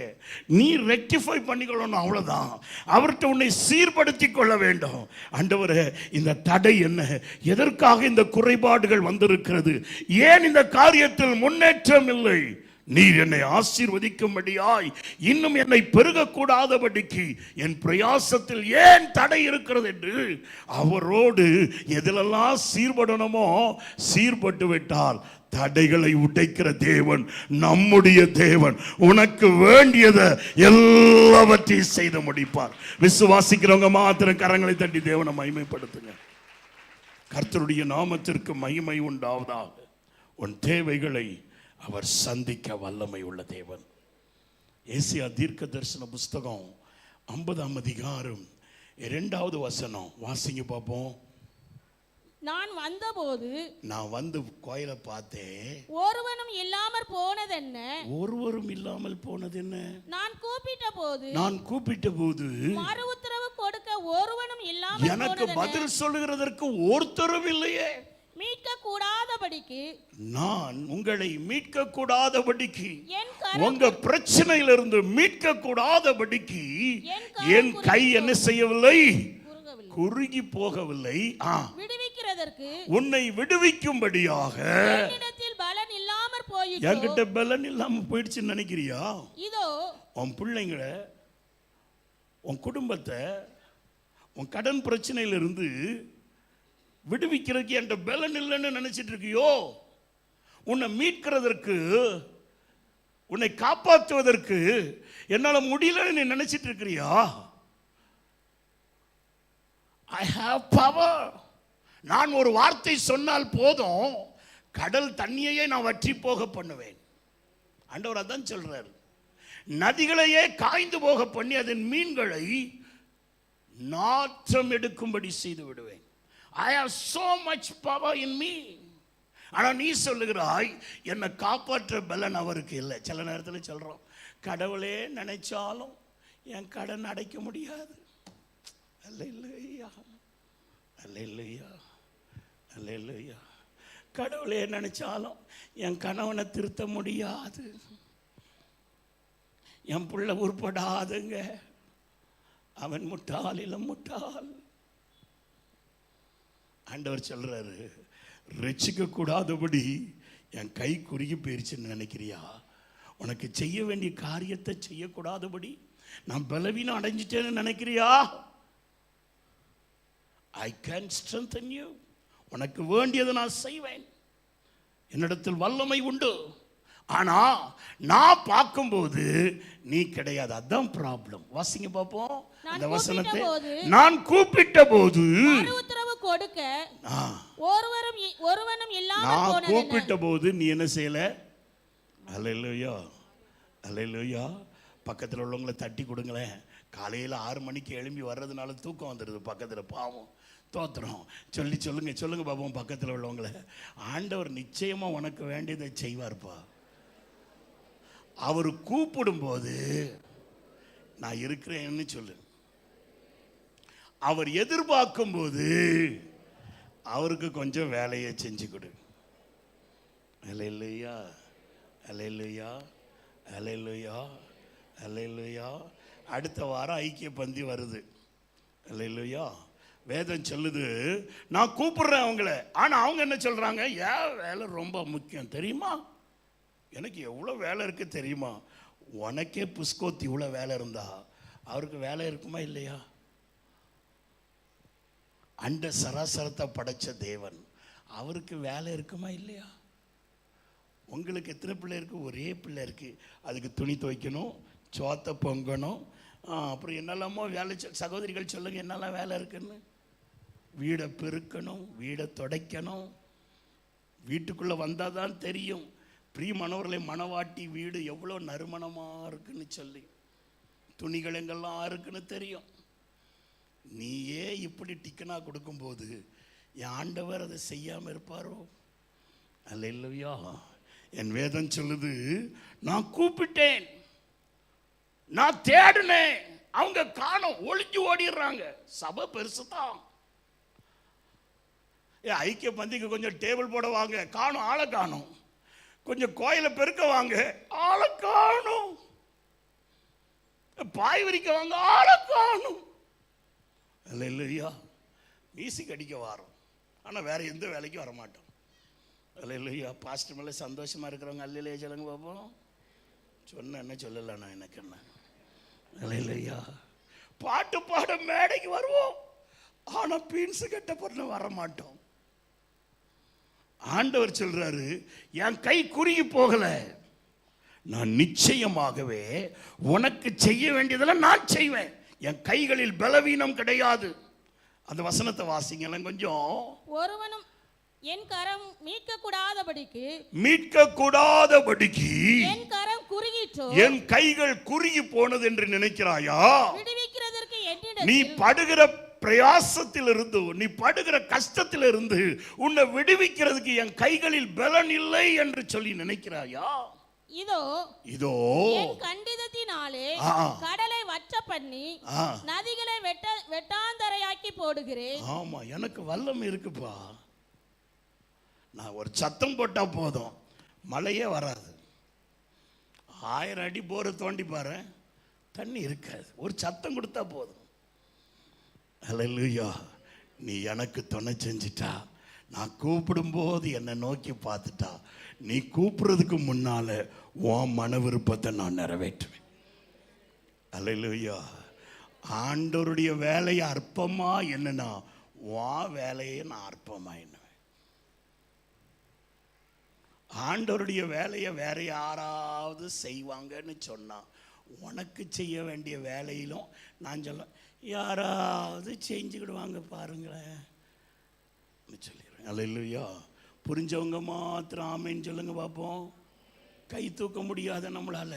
நீ ரெக்டிஃபை பண்ணிக்கொள்ளணும், அவ்வளவுதான். அவர்கிட்ட உன்னை சீர்படுத்தி கொள்ள வேண்டும். ஆண்டவரே, இந்த தடை என்ன? எதற்காக இந்த குறைபாடுகள் வந்திருக்கிறது? ஏன் இந்த காரியத்தில் முன்னேற்றம் இல்லை? நீர் என்னை ஆசீர்வதிக்கும்படியாய், இன்னும் என்னை பெருகக்கூடாதபடிக்கு என் பிரயாசத்தில் ஏன் தடை இருக்கிறது என்று அவரோடு எதிலெல்லாம் சீர்படணுமோ சீர்பட்டு விட்டால் தடைகளை உடைக்கிற தேவன் நம்முடைய தேவன். உனக்கு வேண்டியதை எல்லாவற்றையும் செய்து முடிப்பார். விசுவாசிக்கிறவங்க மாத்திரம் கரங்களை தட்டி தேவனை மகிமைப்படுத்துங்க. கர்த்தருடைய நாமத்திற்கு மகிமை உண்டாவதாக. உன் தேவைகளை அவர் சந்திக்க வல்லமை உள்ள தேவன். ஏசியா தீர்க்க தரிசன புஸ்தகம் 50ஆம் அதிகாரம் 2வது வசனம் வாசிங்க பார்ப்போம். நான் வந்து கோயிலை பார்த்தேன், ஒருவனும் இல்லாமல் போனது என்ன? நான் கூப்பிட்ட போது மறு உத்தரவு கொடுக்க ஒருவனும் இல்லாமல் எனக்கு பதில் சொல்லுகிறதற்கு ஒருத்தரும் இல்லையே. மீட்க கூடாதபடிக்கு, நான் உங்களை மீட்க கூடாதபடிக்கு, உங்க பிரச்சனையிலிருந்து மீட்க கூடாதபடிக்கு என் கை என்ன செய்யவில்லை? குறுகி போகவில்லை. விடுவிக்கிறதற்கு, உன்னை விடுவிக்கும்படியாக என்னிடத்தில் பலன் இல்லாமற் போயிற்று. என்கிட்ட பலன் இல்லாம போயிடுச்சுன்னு நினைக்கிறியா? இதோ உன் பிள்ளைங்களை, உன் குடும்பத்தை, உன் கடன் பிரச்சனையிலிருந்து விடுவிக்கிறதுக்கு என்கிட்ட பலன் இல்லைன்னு நினைச்சிட்டு இருக்கியோ? உன்னை மீட்கிறதற்கு, உன்னை காப்பாற்றுவதற்கு என்னால முடியலன்னு நீ நினைச்சிட்டு இருக்கிறியா? I have power. நான் ஒரு வார்த்தை சொன்னால் போதும், கடல் தண்ணியையே நான் வற்றி போக பண்ணுவேன். ஆண்டவர் அதான் சொல்றாரு. நதிகளையே காய்ந்து போக பண்ணி அதன் மீன்களை நாற்றம் எடுக்கும்படி செய்து விடுவேன். I have so much power in me. ஆனா நீ சொல்லுகிறாய், என்னை காப்பாற்ற பலன் அவருக்கு இல்லை. சில நேரத்தில் சொல்றோம், கடவுளே நினைச்சாலும் என் கடன் அடைக்க முடியாது. அல்லேலூயா, அல்லேலூயா, அல்லேலூயா. கடவுளே நினைச்சாலும் என் கணவனை திருத்த முடியாது, என் பிள்ளை உருப்படாதுங்க, அவன் முட்டாள், இல்லை முட்டாள். ஆண்டவர் சொல்றாரு, ரட்சிக்க கூடாதபடி என் கை குறுகி போயிருச்சுன்னு நினைக்கிறியா? உனக்கு செய்ய வேண்டிய காரியத்தை செய்யக்கூடாதபடி நான் பலவீனம் அடைஞ்சிட்டேன்னு நினைக்கிறியா? I can strengthen you. உனக்கு வேண்டியதை நான் செய்வேன். என்னிடத்தில் வல்லமை உண்டு. ஆனா நான் பார்க்கும்போது நீ கிடையாது. அதான் ப்ராப்ளம். வாசிங்க பாப்போம் அந்த வசனத்தை. நான் கூப்பிட்ட போது உத்தரவு கொடுக்க ஒருவனும் இல்லாமல் போனது. நான் கூப்பிட்ட போது நீ என்ன செய்யல? அல்லேலூயா, அல்லேலூயா. பக்கத்தில் உள்ளவங்களை தட்டி கொடுங்களேன். காலையில் 6 மணிக்கு எழும்பி வர்றதுனால தூக்கம் வந்துடுது பக்கத்தில். பாவம், தோத்திரம் சொல்லுங்க பாப்போம் பக்கத்தில் உள்ளவங்கள. ஆண்டவர் நிச்சயமா உனக்கு வேண்டியதை செய்வார்ப்பா. அவர் கூப்பிடும் போது நான் இருக்கிறேன்னு சொல்லு. அவர் எதிர்பார்க்கும் போது அவருக்கு கொஞ்சம் வேலையை செஞ்சு கொடு. அல்லேலூயா, அல்லேலூயா, அல்லேலூயா, அல்லேலூயா. அடுத்த வாரம் ஐக்கிய பந்தி வருது. அல்லேலூயா. வேதம் சொல்லுது, நான் கூப்பிடுறேன் அவங்கள. ஆனா அவங்க என்ன சொல்றாங்க? ஏன் வேலை ரொம்ப முக்கியம் தெரியுமா? எனக்கு எவ்வளோ வேலை இருக்கு தெரியுமா? உனக்கே புஸ்கோத்தி இவ்வளோ வேலை இருந்தா அவருக்கு வேலை இருக்குமா இல்லையா? அண்ட சராசரத்தை படைச்ச தேவன், அவருக்கு வேலை இருக்குமா இல்லையா? உங்களுக்கு எத்தனை பிள்ளை இருக்கு? ஒரே பிள்ளை இருக்கு. அதுக்கு துணி துவைக்கணும், சோத்தை பொங்கணும், அப்புறம் என்னெல்லாமோ வேலை. சகோதரிகள் சொல்லுங்க, என்னெல்லாம் வேலை இருக்குன்னு. வீடை பெருக்கணும், வீடை துடைக்கணும். வீட்டுக்குள்ளே வந்தால் தான் தெரியும் பிரியமானவர்களை மணவாட்டி வீடு எவ்வளோ நறுமணமாக இருக்குன்னு சொல்லி, துணிகள் எங்கெல்லாம் இருக்குன்னு தெரியும். நீயே இப்படி டிக்கனாக கொடுக்கும்போது என் ஆண்டவர் அதை செய்யாமல் இருப்பாரோ? அல்லேலூயா. என் வேதம் சொல்லுது, நான் கூப்பிட்டேன், நான் தேடினேன், அவங்க காணோம், ஒளிஞ்சு ஓடிடுறாங்க. சபை பெருசுதான். ஐக்கிய பந்திக்கு கொஞ்சம் டேபிள் போட வாங்க, காணும், ஆளை காணும். கொஞ்சம் கோயிலை பெருக்க வாங்க, ஆளை காணும். பாய் விரிக்க வாங்க, ஆளை காணும். அல்லேலூயா. மியூசிக் அடிக்க வரோம், ஆனால் வேற எந்த வேலைக்கும் வரமாட்டோம். அல்லேலூயா. பாஸ்டர் மேலே சந்தோஷமா இருக்கிறவங்க அல்லேலூயா சொல்லுங்க பார்ப்போம். சொன்ன என்ன சொல்லல, நான் எனக்கு என்ன. அல்லேலூயா. பாட்டு பாட மேடைக்கு வருவோம், ஆனா பீன்ஸ் கட்ட பொண்ணு வர மாட்டோம். ஆண்டவர் சொல்றாரு, என் கை குறுகி போகல, நான் நிச்சயமாகவே உனக்கு செய்ய வேண்டியதெல்லாம் நான் செய்வேன். என் கைகளில் பலவீனம் கிடையாது. அந்த வசனத்தை வாசிங்க கொஞ்சம். ஒருவனும் என் கரம் மீட்க கூடாதபடிக்கு என் கரம் குறுகிற்றோ, என் கைகள் குறுகி போனது என்று நினைக்கிறாயா? விடுவிக்கிறதற்கு நீ படுகிற பிரயாசத்திலிருந்து, நீ படுகிற கஷ்டத்திலிருந்து உன்னை விடுவிக்கிறதுக்கு என் கைகளில் பலன் இல்லை என்று சொல்லி நினைக்கிறாயா? இதோ என் கண்டிதத்தினாலே கடலை வற்ற பண்ணி நதிகளை வெட்டாந்தரையாக்கி போடுகிறேன். ஆமா, எனக்கு வல்லமை இருக்குப்பா. நான் ஒரு சத்தம் போட்டா போதும், மழையே வராது. 1000 அடி போரை தோண்டி பாரு, தண்ணி இருக்காது. ஒரு சத்தம் கொடுத்தா போதும். அல்லேலூயா. நீ எனக்கு துணை செஞ்சிட்டா, நான் கூப்பிடும்போது என்னை நோக்கி பார்த்துட்டா, நீ கூப்பிடுறதுக்கு முன்னால உன் மன விருப்பத்தை நான் நிறைவேற்றுவேன். அல்லேலூயா. ஆண்டவருடைய வேலையை அற்பமா என்னன்னா, உன் வேலையை நான் அற்பமா என்னவேன். ஆண்டவருடைய வேலையை வேற யாராவது செய்வாங்கன்னு சொன்னா, உனக்கு செய்ய வேண்டிய வேலையிலும் நான் சொல்ல, யாராவது செஞ்சுக்கிடுவாங்க பாருங்களேன் சொல்லிடுறேன். அல்லேலூயா. புரிஞ்சவங்க மாத்திரம் ஆமேன்னு சொல்லுங்க பார்ப்போம். கை தூக்க முடியாத நம்மளால.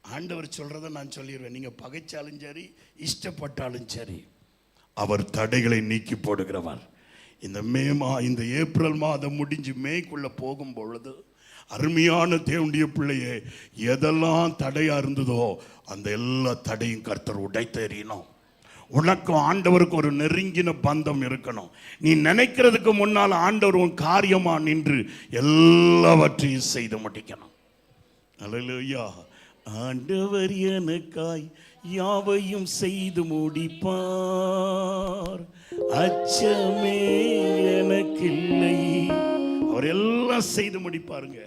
ஆண்டவர் சொல்றதை நான் சொல்லிடுவேன். நீங்க பகைச்சாலும் சரி, இஷ்டப்பட்டாலும் சரி, அவர் தடைகளை நீக்கி போடுகிறவர். இந்த ஏப்ரல் மாதம் முடிஞ்சு மேய்க்குள்ள போகும் பொழுது, அருமையான தேவனுடைய பிள்ளையே, எதெல்லாம் தடையா இருந்ததோ அந்த எல்லா தடையும் கர்த்தர் உடைத்தெறியணும். உனக்கும் ஆண்டவருக்கு ஒரு நெருங்கின பந்தம் இருக்கணும். நீ நினைக்கிறதுக்கு முன்னால் ஆண்டவர் உன் காரியமா நின்று எல்லாவற்றையும் செய்து முடிக்கணும். அல்லேலூயா. ஆண்டவர் எனக்காய் யாவையும் செய்து முடிப்பார், அச்சமே எனக்கில்லை. அவர் எல்லாம் செய்து முடிப்பாருங்க.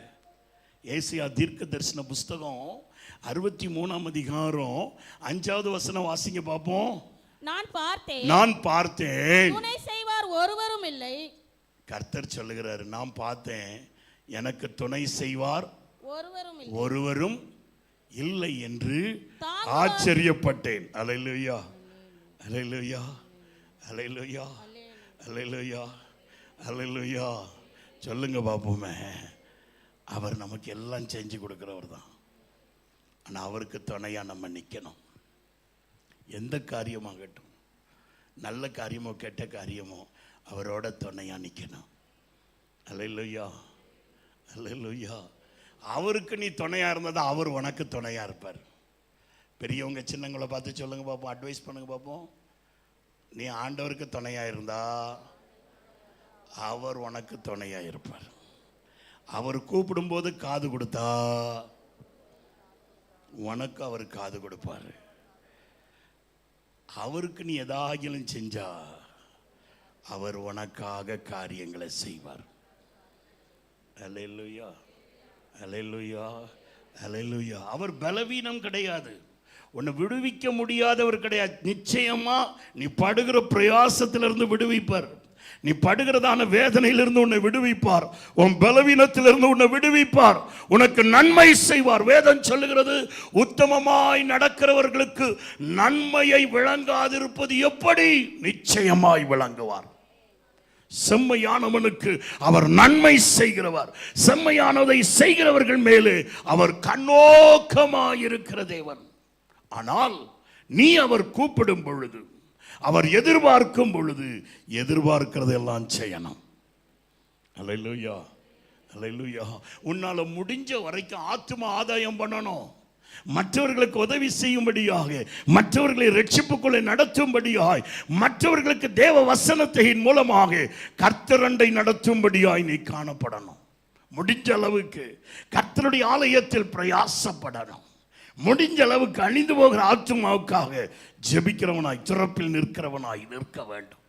ஏசாயா தீர்க்க தரிசன புஸ்தகம் 63ஆம் அதிகாரம் 5வது வசனம் வாசிங்க பார்ப்போம். நான் பார்த்தேன் துணை செய்வார் ஒருவரும் இல்லை. கர்த்தர் சொல்லுகிறார், நான் பார்த்தேன், எனக்கு துணை செய்வார் ஒருவரும் இல்லை என்று ஆச்சரியப்பட்டேன். அல்லேலூயா, அல்லேலூயா, அல்லேலூயா, அல்லேலூயா, அல்லேலூயா. சொல்லுங்க பாப்போமே. அவர் நமக்கு எல்லாம் செஞ்சு கொடுக்கிறவர் தான். ஆனால் அவருக்கு துணையா நம்ம நிற்கணும். எந்த காரியமாகட்டும், நல்ல காரியமோ கெட்ட காரியமோ, அவரோட துணையா நிற்கணும். அல்லேலூயா, அல்லேலூயா. அவருக்கு நீ துணையா இருந்ததா அவர் உனக்கு துணையா இருப்பார். பெரியவங்க சின்னங்களை பார்த்து சொல்லுங்க பார்ப்போம், அட்வைஸ் பண்ணுங்க பார்ப்போம். நீ ஆண்டவருக்கு துணையா இருந்தா அவர் உனக்கு துணையா இருப்பார். அவர் கூப்பிடும்போது காது கொடுத்தா உனக்கு அவர் காது கொடுப்பாரு. அவருக்கு நீ எதாகிலும் செஞ்சா அவர் உனக்காக காரியங்களை செய்வார். அல்லேலூயா, அல்லேலூயா, அல்லேலூயா. அவர் பலவீனம் கிடையாது, உன்னை விடுவிக்க முடியாதவர் கிடையாது. நிச்சயமா நீ படுகிற பிரயாசத்திலிருந்து விடுவிப்பார். நீ படுகிறதான வேதனையிலிருந்து உன்னை விடுவிப்பார். உன் பலவீனத்திலிருந்து உன்னை விடுவிப்பார். உனக்கு நன்மை செய்வார். வேதம் சொல்லுகிறது, உத்தமமாய் நடக்கிறவர்களுக்கு நன்மையை விளங்காதிருப்பது எப்படி? நிச்சயமாய் விளங்குவார். செம்மையானவனுக்கு அவர் நன்மை செய்கிறவர். செம்மையானதை செய்கிறவர்கள் மேலே அவர் கண்ணோக்கமாயிருக்கிற தேவன். ஆனால் நீ அவர் கூப்பிடும் பொழுது, அவர் எதிர்பார்க்கும் பொழுது, எதிர்பார்க்கிறதெல்லாம் செய்யணும். அல்லேலூயா, அல்லேலூயா. உன்னால முடிஞ்ச வரைக்கும் ஆத்தும ஆதாயம் பண்ணணும், மற்றவர்களுக்கு உதவி செய்யும்படியாக, மற்றவர்களை ரட்சிப்புக்குள்ளே நடத்தும்படியாய், மற்றவர்களுக்கு தேவ வசனத்தின் மூலமாக கர்த்தரண்டை நடத்தும்படியாய் நீ காணப்படணும். முடிஞ்ச அளவுக்கு கர்த்தருடைய ஆலயத்தில் பிரயாசப்படணும். முடிஞ்ச அளவுக்கு அழிந்து போகிற ஆத்துமாவுக்காக ஜெபிக்கிறவனாய், திறப்பில் நிற்கிறவனாய் நிற்க வேண்டும்.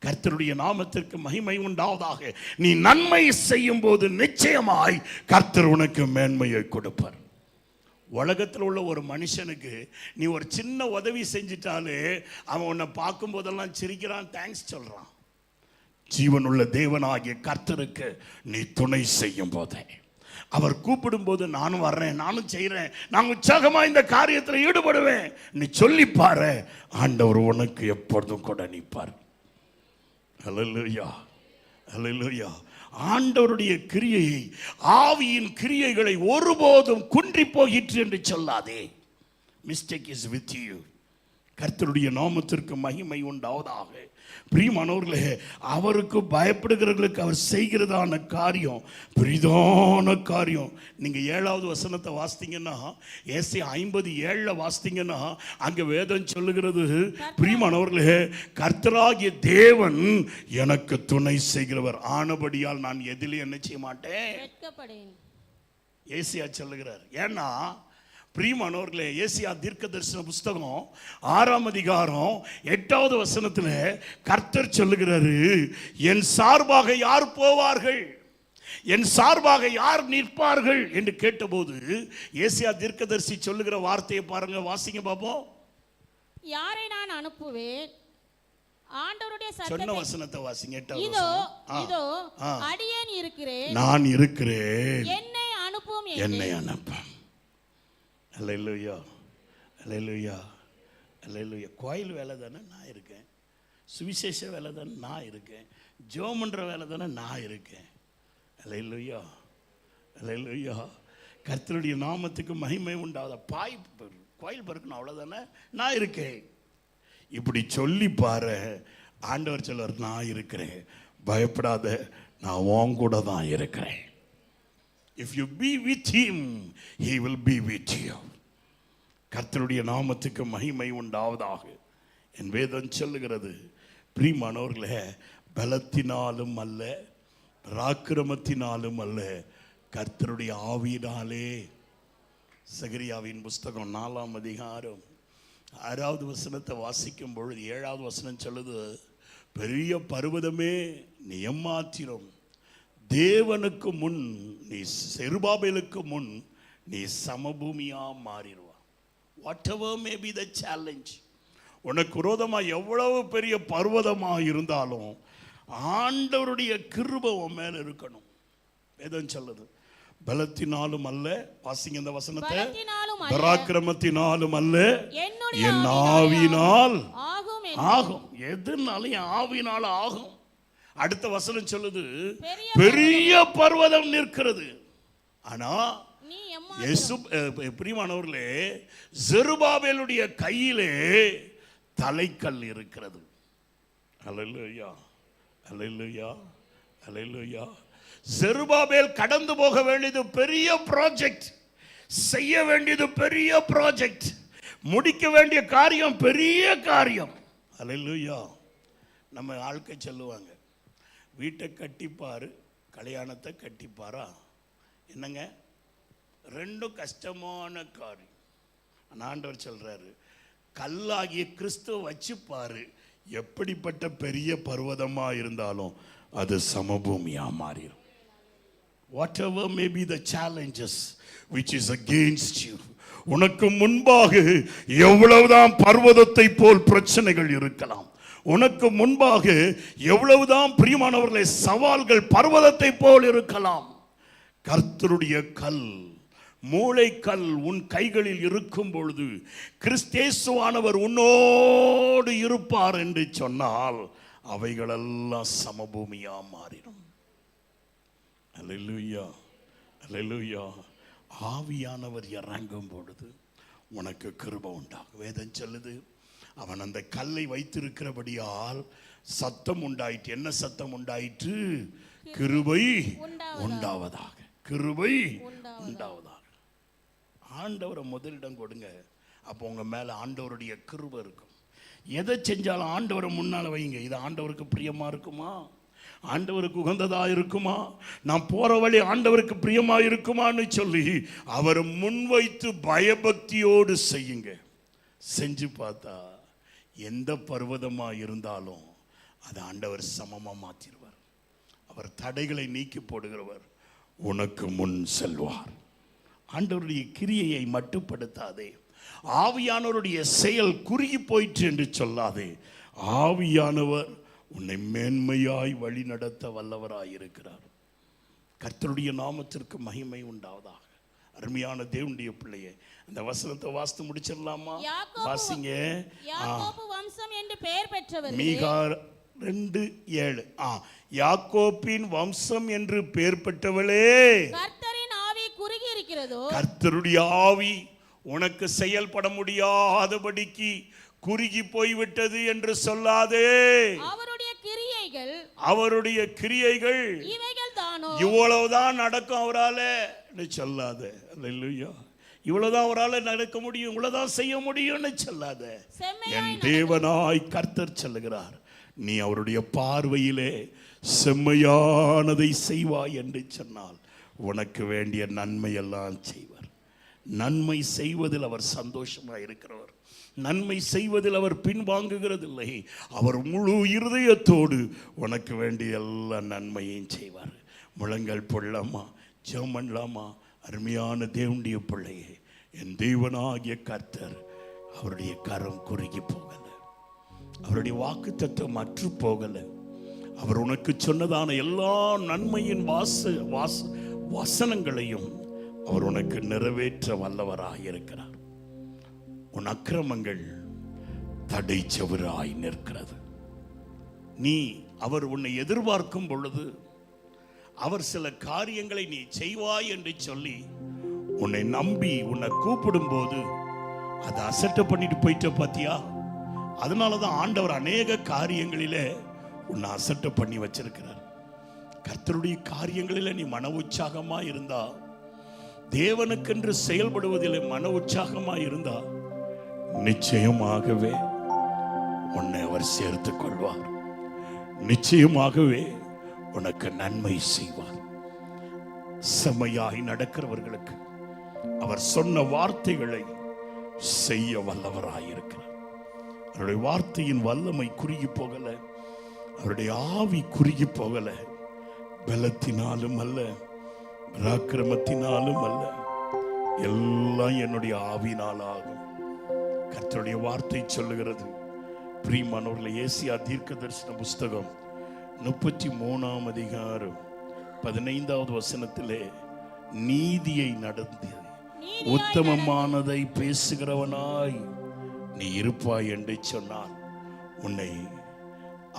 கர்த்தருடைய நாமத்திற்கு மகிமை உண்டாவதாக. நீ நன்மை செய்யும் போது நிச்சயமாய் கர்த்தர் உனக்கு மேன்மையை கொடுப்பார். உலகத்தில் உள்ள ஒரு மனுஷனுக்கு நீ ஒரு சின்ன உதவி செஞ்சிட்டாலே அவன் உன்னை பார்க்கும் போதெல்லாம் சிரிக்கிறான், தேங்க்ஸ் சொல்றான். ஜீவனுள்ள தேவனாகிய கர்த்தருக்கு நீ துணை செய்யும் போதே, அவர் கூப்பிடும் போது நானும் வர்றேன், நானும் செய்கிறேன், நான் உற்சாகமாக இந்த காரியத்தில் ஈடுபடுவேன், நீ சொல்லி பாரு, ஆண்டவர் உனக்கு எப்பொழுதும் கூட நிற்பார். அல்லேலூயா, அல்லேலூயா. ஆண்டவருடைய கிரியையை, ஆவியின் கிரியைகளை ஒருபோதும் குன்றி போயிற்று என்று சொல்லாதே. Mistake is with you. கர்த்தருடைய நாமத்திற்கு மகிமை உண்டாவதாக. பிரியமானவர்களே, அவருக்கு பயப்படுகிறவர்களுக்கு அவர் செய்கிறதான காரியம் பெரிதான காரியம். நீங்க 7வது வசனத்தை வாசித்தீங்கன்னா, ஏசாயா 57 வாசித்தீங்கன்னா, அங்க வேதம் சொல்லுகிறது, பிரியமானவர்களே, கர்த்தராகிய தேவன் எனக்கு துணை செய்கிறவர் ஆனபடியால் நான் எதிலே என்ன செய்ய மாட்டேன், ஏசாயா சொல்லுகிறார். ஏன்னா பிரியமானவர்களே, ஏசாயா தீர்க்கதரிசன புஸ்தகம் 6ஆம் அதிகாரம் 8வது வசனத்தில் கர்த்தர் சொல்லுகிறாரு, என் சார்பாக யார் போவார்கள், என் சார்பாக யார் நிற்பார்கள் என்று கேட்டபோது ஏசாயா தீர்க்கதரிசி சொல்லுகிற வார்த்தையை பாருங்க, வாசிங்க பாப்போம். யாரை நான் அனுப்புவேன், ஆண்டவருடைய சொன்ன வசனத்தை வாசிங்க. 8வது இதோ இதோ அடியேன் இருக்கிறேன், நான் இருக்கிறேன், என்னை அனுப்பும், என்னை அனுப்பும். அல்லேலூயா, அல்லேலூயா, அல்லேலூயா. கோயில் வேலை தானே நான் இருக்கேன், சுவிசேஷ வேலை தானே நான் இருக்கேன், ஜோமன்ற வேலை தானே நான் இருக்கேன். அல்லேலூயா, அல்லேலூயா. கர்த்தருடைய நாமத்துக்கு மகிமை உண்டாவதா. கோயில் பறக்கணும், அவ்வளோதானே, நான் இருக்கேன். இப்படி சொல்லி பாரு, ஆண்டவர் சொல்வார், நான் இருக்கிறேன், பயப்படாத, நான் உன் கூட தான் இருக்கிறேன். If you be with him, he will be with you. கர்த்தருடைய நாமத்துக்கு மகிமை உண்டாவதாக. என் வேதம் சொல்லுகிறது, பிரியமானவர்களே, பலத்தினாலும் அல்ல, பராக்கிரமத்தினாலும் அல்ல, கர்த்தருடைய ஆவியினாலே. சகரியாவின் புஸ்தகம் 4ஆம் அதிகாரம் 6வது வசனத்தை வாசிக்கும் பொழுது 7வது வசனம் சொல்லுது, பெரிய பர்வதமே நீ எம்மாத்திரம், தேவனுக்கு முன் நீ, செருபாபேலுக்கு முன் நீ சமபூமியா மாறிடுவா. Whatever may be the challenge, உனக்கு விரோதமாக எவ்வளவு பெரிய பர்வதமாக இருந்தாலும் ஆண்டவருடைய கிருபை உன் மேல இருக்கணும். வேதம் சொல்லுது, பலத்தினாலும் அல்ல, வாசிங்க இந்த வசனத்தை, பராக்கிரமத்தினாலும் அல்ல, என் ஆவியினால் ஆகும். எதுனாலும் என் ஆவியினால் ஆகும். அடுத்த வசனம் சொல்லுது, பெரிய பர்வதம் நிற்கிறது. ஆனா பிரியமானவர்களே, செருபாபேலுடைய கையிலே தலைக்கல் இருக்கிறது. அல்லேலூயா, அல்லேலூயா, அல்லேலூயா. செருபாபேல் கடந்து போக வேண்டியது பெரிய ப்ராஜெக்ட், செய்ய வேண்டியது பெரிய ப்ராஜெக்ட், முடிக்க வேண்டிய காரியம் பெரிய காரியம். அல்லேலூயா. நம்ம ஆட்கள் சொல்லுவாங்க, வீட்டை கட்டிப்பாரு, கல்யாணத்தை கட்டிப்பாரா, என்னங்க, ரெண்டும் கஷ்டமான காரியம். ஆண்டவர் சொல்றாரு, கல்லாகிய கிறிஸ்துவ வச்சுப்பாரு, எப்படிப்பட்ட பெரிய பர்வதமா இருந்தாலும் அது சமபூமியா மாறிடும். Whatever may be the challenges which is against you, உனக்கு முன்பாக எவ்வளவுதான் பர்வதத்தை போல் பிரச்சனைகள் இருக்கலாம், உனக்கு முன்பாக எவ்வளவுதான் பிரியமானவர்களே சவால்கள் பர்வதத்தை போல் இருக்கலாம், கர்த்தருடைய கல், மூளைக்கல் உன் கைகளில் இருக்கும் பொழுது கிறிஸ்தேசுவானவர் உன்னோடு இருப்பார் என்று சொன்னால் அவைகளெல்லாம் சமபூமியா மாறிடும். அல்லேலூயா, அல்லேலூயா. ஆவியானவர் இறங்கும் பொழுது உனக்கு கிருபை உண்டாகும். வேதம் சொல்லுது, அவன் அந்த கல்லை வைத்திருக்கிறபடியால் சத்தம் உண்டாயிற்று. என்ன சத்தம் உண்டாயிற்று? கிருபை உண்டாவதாக. உண்டாவதாக. கிருபை உண்டாவதாக. ஆண்டவரை முதலிடம் கொடுங்க. அப்போ உங்க மேல ஆண்டவருடைய கிருபை இருக்கும். எதை செஞ்சாலும் ஆண்டவரை முன்னால வைங்க. இது ஆண்டவருக்கு பிரியமா இருக்குமா? ஆண்டவருக்கு உகந்ததா இருக்குமா? நான் போற வழி ஆண்டவருக்கு பிரியமா இருக்குமான்னு சொல்லி அவரை முன்வைத்து பயபக்தியோடு செய்யுங்க. செஞ்சு பார்த்தா எந்த பர்வதமா இருந்தாலும் அது ஆண்டவர் சமமா மாற்றிடுவார். அவர் தடைகளை நீக்கி போடுகிறவர். உனக்கு முன் செல்வார். ஆண்டவருடைய கிரியையை மட்டுப்படுத்தாதே. ஆவியானவருடைய செயல் குறுகி போயிற்று என்று சொல்லாதே. ஆவியானவர் உன்னை மேன்மையாய் வழி நடத்த வல்லவராய் இருக்கிறார். கர்த்தருடைய நாமத்திற்கு மகிமை உண்டாவதாக. அருமையான தேவனுடைய பிள்ளையே, அந்த வசனத்தை வாசித்து முடிச்சிடலாமா? வாசிங்க. யாக்கோபு வம்சம் என்று பெயர் பெற்றவர்களே. மீகா 2:7. யாக்கோப்பின் வம்சம் என்று பெயர் பெற்றவளே, கர்த்தரின் ஆவி குறுகி இருக்கிறதோ. கர்த்தருடைய ஆவி உனக்கு செயல்பட முடியாதபடிக்கு குறுகி போய்விட்டது என்று சொல்லாதே. அவருடைய கிரியைகள் இவைகள் தானோ, இவ்வளவுதான் நடக்கும் அவரால சொல்லாத. அல்லேலூயா. இவ்வளவுதான் அவரால் நடக்க முடியும், இவ்வளவுதான் செய்ய முடியும்னு சொல்லாத. என் தேவனாய் கர்த்தர் சொல்லுகிறார், நீ அவருடைய பார்வையிலே செம்மையானதை செய்வாய் என்று சொன்னால் உனக்கு வேண்டிய நன்மை எல்லாம் செய்வார். நன்மை செய்வதில் அவர் சந்தோஷமாக இருக்கிறவர். நன்மை செய்வதில் அவர் பின்வாங்குகிறதில்லை. அவர் முழு இருதயத்தோடு உனக்கு வேண்டிய எல்லா நன்மையையும் செய்வார். முழங்கள் பொல்லாமா, ஜெபம் பண்ணலாமா? அருமையான தேவனுடைய பிள்ளையே, என் தேவனாகிய கர்த்தர் அவருடைய கரம் குறுகி போகல, அவருடைய வாக்குத்தத்தம் அற்று போகல. அவர் உனக்கு சொன்னதான எல்லா நன்மையின் வசனங்களையும் அவர் உனக்கு நிறைவேற்ற வல்லவராக இருக்கிறார். உன் அக்கிரமங்கள் தடை செவராய் நிற்கிறது. நீ அவர் உன்னை எதிர்பார்க்கும் பொழுது அவர் சில காரியங்களை நீ செய்வாய் என்று சொல்லி உன்னை நம்பி உன்னை கூப்பிடும் போது அதை அசட்டை பண்ணிட்டு போயிட்ட பாத்தியா? அதனாலதான் ஆண்டவர் அநேக காரியங்களிலே உன்னை அசட்டை பண்ணி வச்சிருக்கிறார். கர்த்தருடைய காரியங்களிலே நீ மன உற்சாகமா இருந்தா, தேவனுக்கென்று செயல்படுவதில் மன உற்சாகமா இருந்தா, நிச்சயமாகவே உன்னை அவர் சேர்த்துக் கொள்வார். நிச்சயமாகவே உனக்கு நன்மை செய்வார். செம்மையாய் நடக்கிறவர்களுக்கு அவர் சொன்ன வார்த்தைகளை செய்ய வல்லவராயிருக்கிறார். அவருடைய வார்த்தையின் வல்லமை குறுகி போகல, அவருடைய ஆவி குறுகி போகல. பலத்தினாலும் அல்ல, பராக்கிரமத்தினாலும் அல்ல, எல்லாம் என்னுடைய ஆவினால் ஆகும். கர்த்தருடைய வார்த்தை சொல்லுகிறது. பிரியமானவர்களே, ஏசியா தீர்க்கதரிசன புஸ்தகம் 33ஆம் அதிகாரம் 15வது வசனத்திலே நீதியை நடந்து உத்தமமானதை பேசுகிறவனாய் நீ இருப்பாய் என்று சொன்னால் உன்னை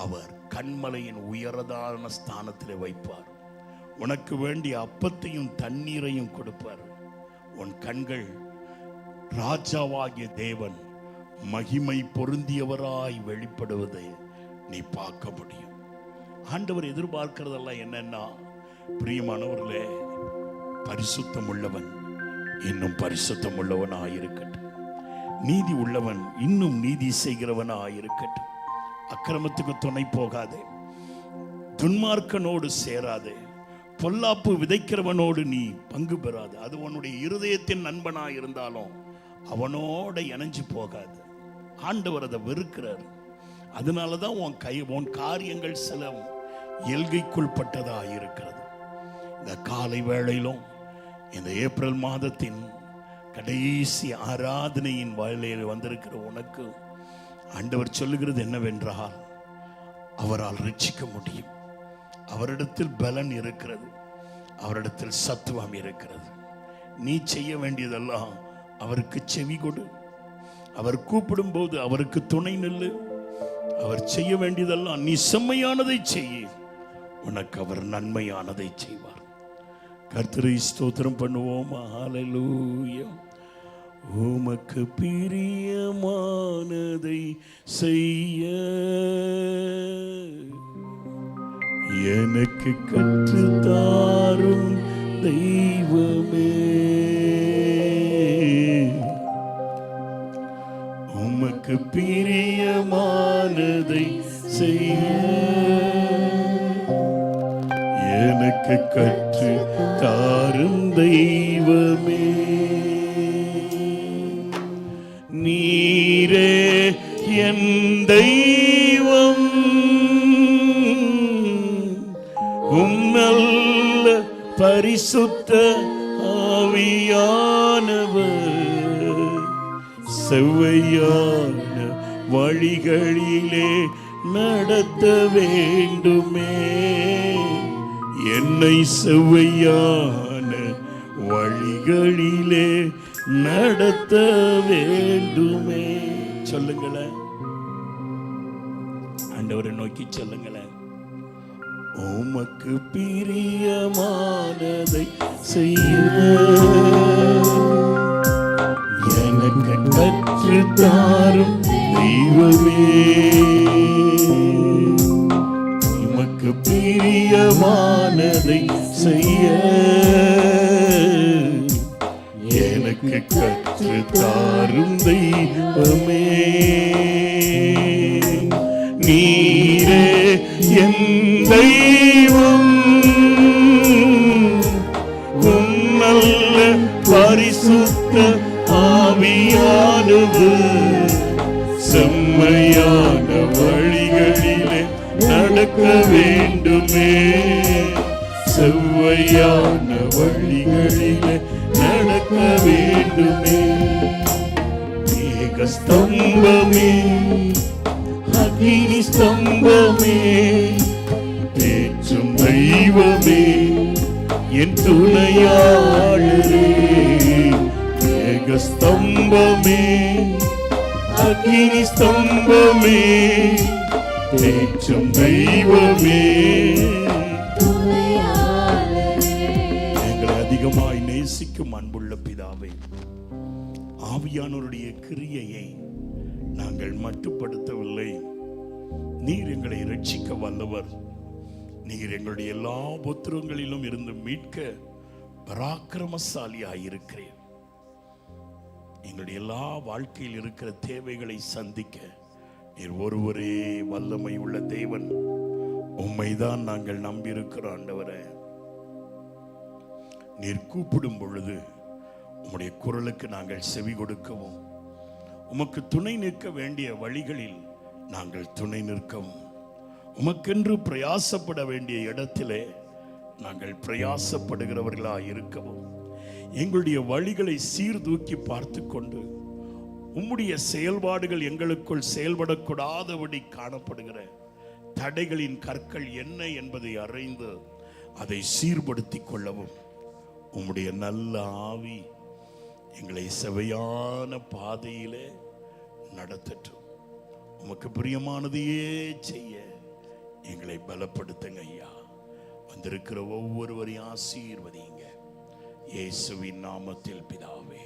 அவர் கண்மலையின் உயரதான ஸ்தானத்திலே வைப்பார். உனக்கு வேண்டிய அப்பத்தையும் தண்ணீரையும் கொடுப்பார். உன் கண்கள் ராஜாவாகிய தேவன் மகிமை பொருந்தியவராய் வெளிப்படுவதை நீ பார்க்க முடியும். ஆண்டவர் எதிர்பார்க்கிறதெல்லாம் என்னன்னா, பிரியமானவர்களே, பரிசுத்தம் உள்ளவன் இன்னும் பரிசுத்தம் உள்ளவனாயிருக்கட்டும், நீதி உள்ளவன் இன்னும் நீதி செய்கிறவனாயிருக்கட்டும். அக்கிரமத்துக்கு துணை போகாதே, துன்மார்க்கனோடு சேராதே, பொல்லாப்பு விதைக்கிறவனோடு நீ பங்கு பெறாது. அது உன்னுடைய இருதயத்தின் நண்பனாய் இருந்தாலும் அவனோட இணைஞ்சு போகாது. ஆண்டவர் அதை வெறுக்கிறார். அதனாலதான் உன் காரியங்கள் சில எல்கைக்குள் பட்டதாக இருக்கிறது. இந்த காலை வேளையிலும் இந்த ஏப்ரல் மாதத்தின் கடைசி ஆராதனையின் வேளையில் வந்திருக்கிற உனக்கு ஆண்டவர் சொல்லுகிறது என்னவென்றால், அவரால் ரட்சிக்க முடியும். அவரிடத்தில் பலன் இருக்கிறது, அவரிடத்தில் சத்துவம் இருக்கிறது. நீ செய்ய வேண்டியதெல்லாம் அவருக்கு செவி கொடு. அவர் கூப்பிடும் போது அவருக்கு துணை நில்லு. அவர் செய்ய வேண்டியதெல்லாம் நீ செம்மையானதை செய்ய, உனக்கு அவர் நன்மையானதை செய்வார். கர்த்தரை ஸ்தோத்திரம் பண்ணுவோம். ஹல்லேலூயா. உமக்கு பிரியமானதை செய்ய எனக்கு கற்றுத்தாரும் தெய்வமே, உமக்கு பிரியமானதை செய்ய எனக்கு கற்று தாரும் தெய்வமே. நீரே என் தெய்வம், நல்ல பரிசுத்த ஆவியானவர் செவ்வையான வழிகளிலே நடத்த வேண்டுமே, என்னை செவ்வையான வழிகளிலே நடத்த வேண்டுமே. சொல்லுங்களேன், ஆண்டவரை நோக்கி சொல்லுங்களேன். உமக்கு பிரியமானதை செய்ய எனக்கு கற்றுத்தாரும் தெய்வமே, உமக்கு பிரியமானதை செய்ய எனக்கு கற்றுத்தாரும் தெய்வமே. நீரே என் தெய்வம், நல்ல பரிசுத்த ஆவியானவர் செம்மையான வழிகளிலே நடக்க வேண்டுமே, செவ்வையான வழிகளிலே நடக்க வேண்டுமே. ஏக ஸ்தம்பமே, அக்னி ஸ்தம்பமே, தேற்றும் தெய்வமே, என் துணையாளரே. ஏக ஸ்தம்பமே, அக்னி ஸ்தம்பமே, தேற்றும் தெய்வமே, எங்களை அதிகமாய் நேசிக்கும் அன்புள்ள பிதாவே, ஆவியானவருடைய கிரியையை நாங்கள் மட்டுப்படுத்தவில்லை. நீர் எங்களை ரட்சிக்க வல்லவர். நீர் எங்களுடைய எல்லா உபத்திரங்களிலும் இருந்து மீட்க பராக்கிரமசாலியாயிருக்கிறேன். எங்களுடைய எல்லா வாழ்க்கையில் இருக்கிற தேவைகளை சந்திக்க நீர் ஒருவரே வல்லமை உள்ள தேவன். உம்மைதான் நாங்கள் நம்பியிருக்கிறோம் ஆண்டவரே. நீர் கூப்பிடும் பொழுது உம்முடைய குரலுக்கு நாங்கள் செவி கொடுக்கவும், உமக்கு துணை நிற்க வேண்டிய வழிகளில் நாங்கள் துணை நிற்கவும், உமக்கென்று பிரயாசப்பட வேண்டிய இடத்திலே நாங்கள் பிரயாசப்படுகிறவர்களாக இருக்கவும், எங்களுடைய வழிகளை சீர்தூக்கி பார்த்து கொண்டு உம்முடைய செயல்பாடுகள் எங்களுக்குள் செயல்படக்கூடாதபடி காணப்படுகிற தடைகளின் கற்கள் என்ன என்பதை அறிந்து அதை சீர்படுத்திக் கொள்ளவும் உம்முடைய நல்ல ஆவி எங்களை செவையான பாதையிலே நடத்தட்டும். உமக்கு பிரியமானதையே செய்ய எங்களை பலப்படுத்துங்க ஐயா. வந்திருக்கிற ஒவ்வொருவரையும் ஆசீர்வதிங்க. இயேசுவின் நாமத்தில் பிதாவே.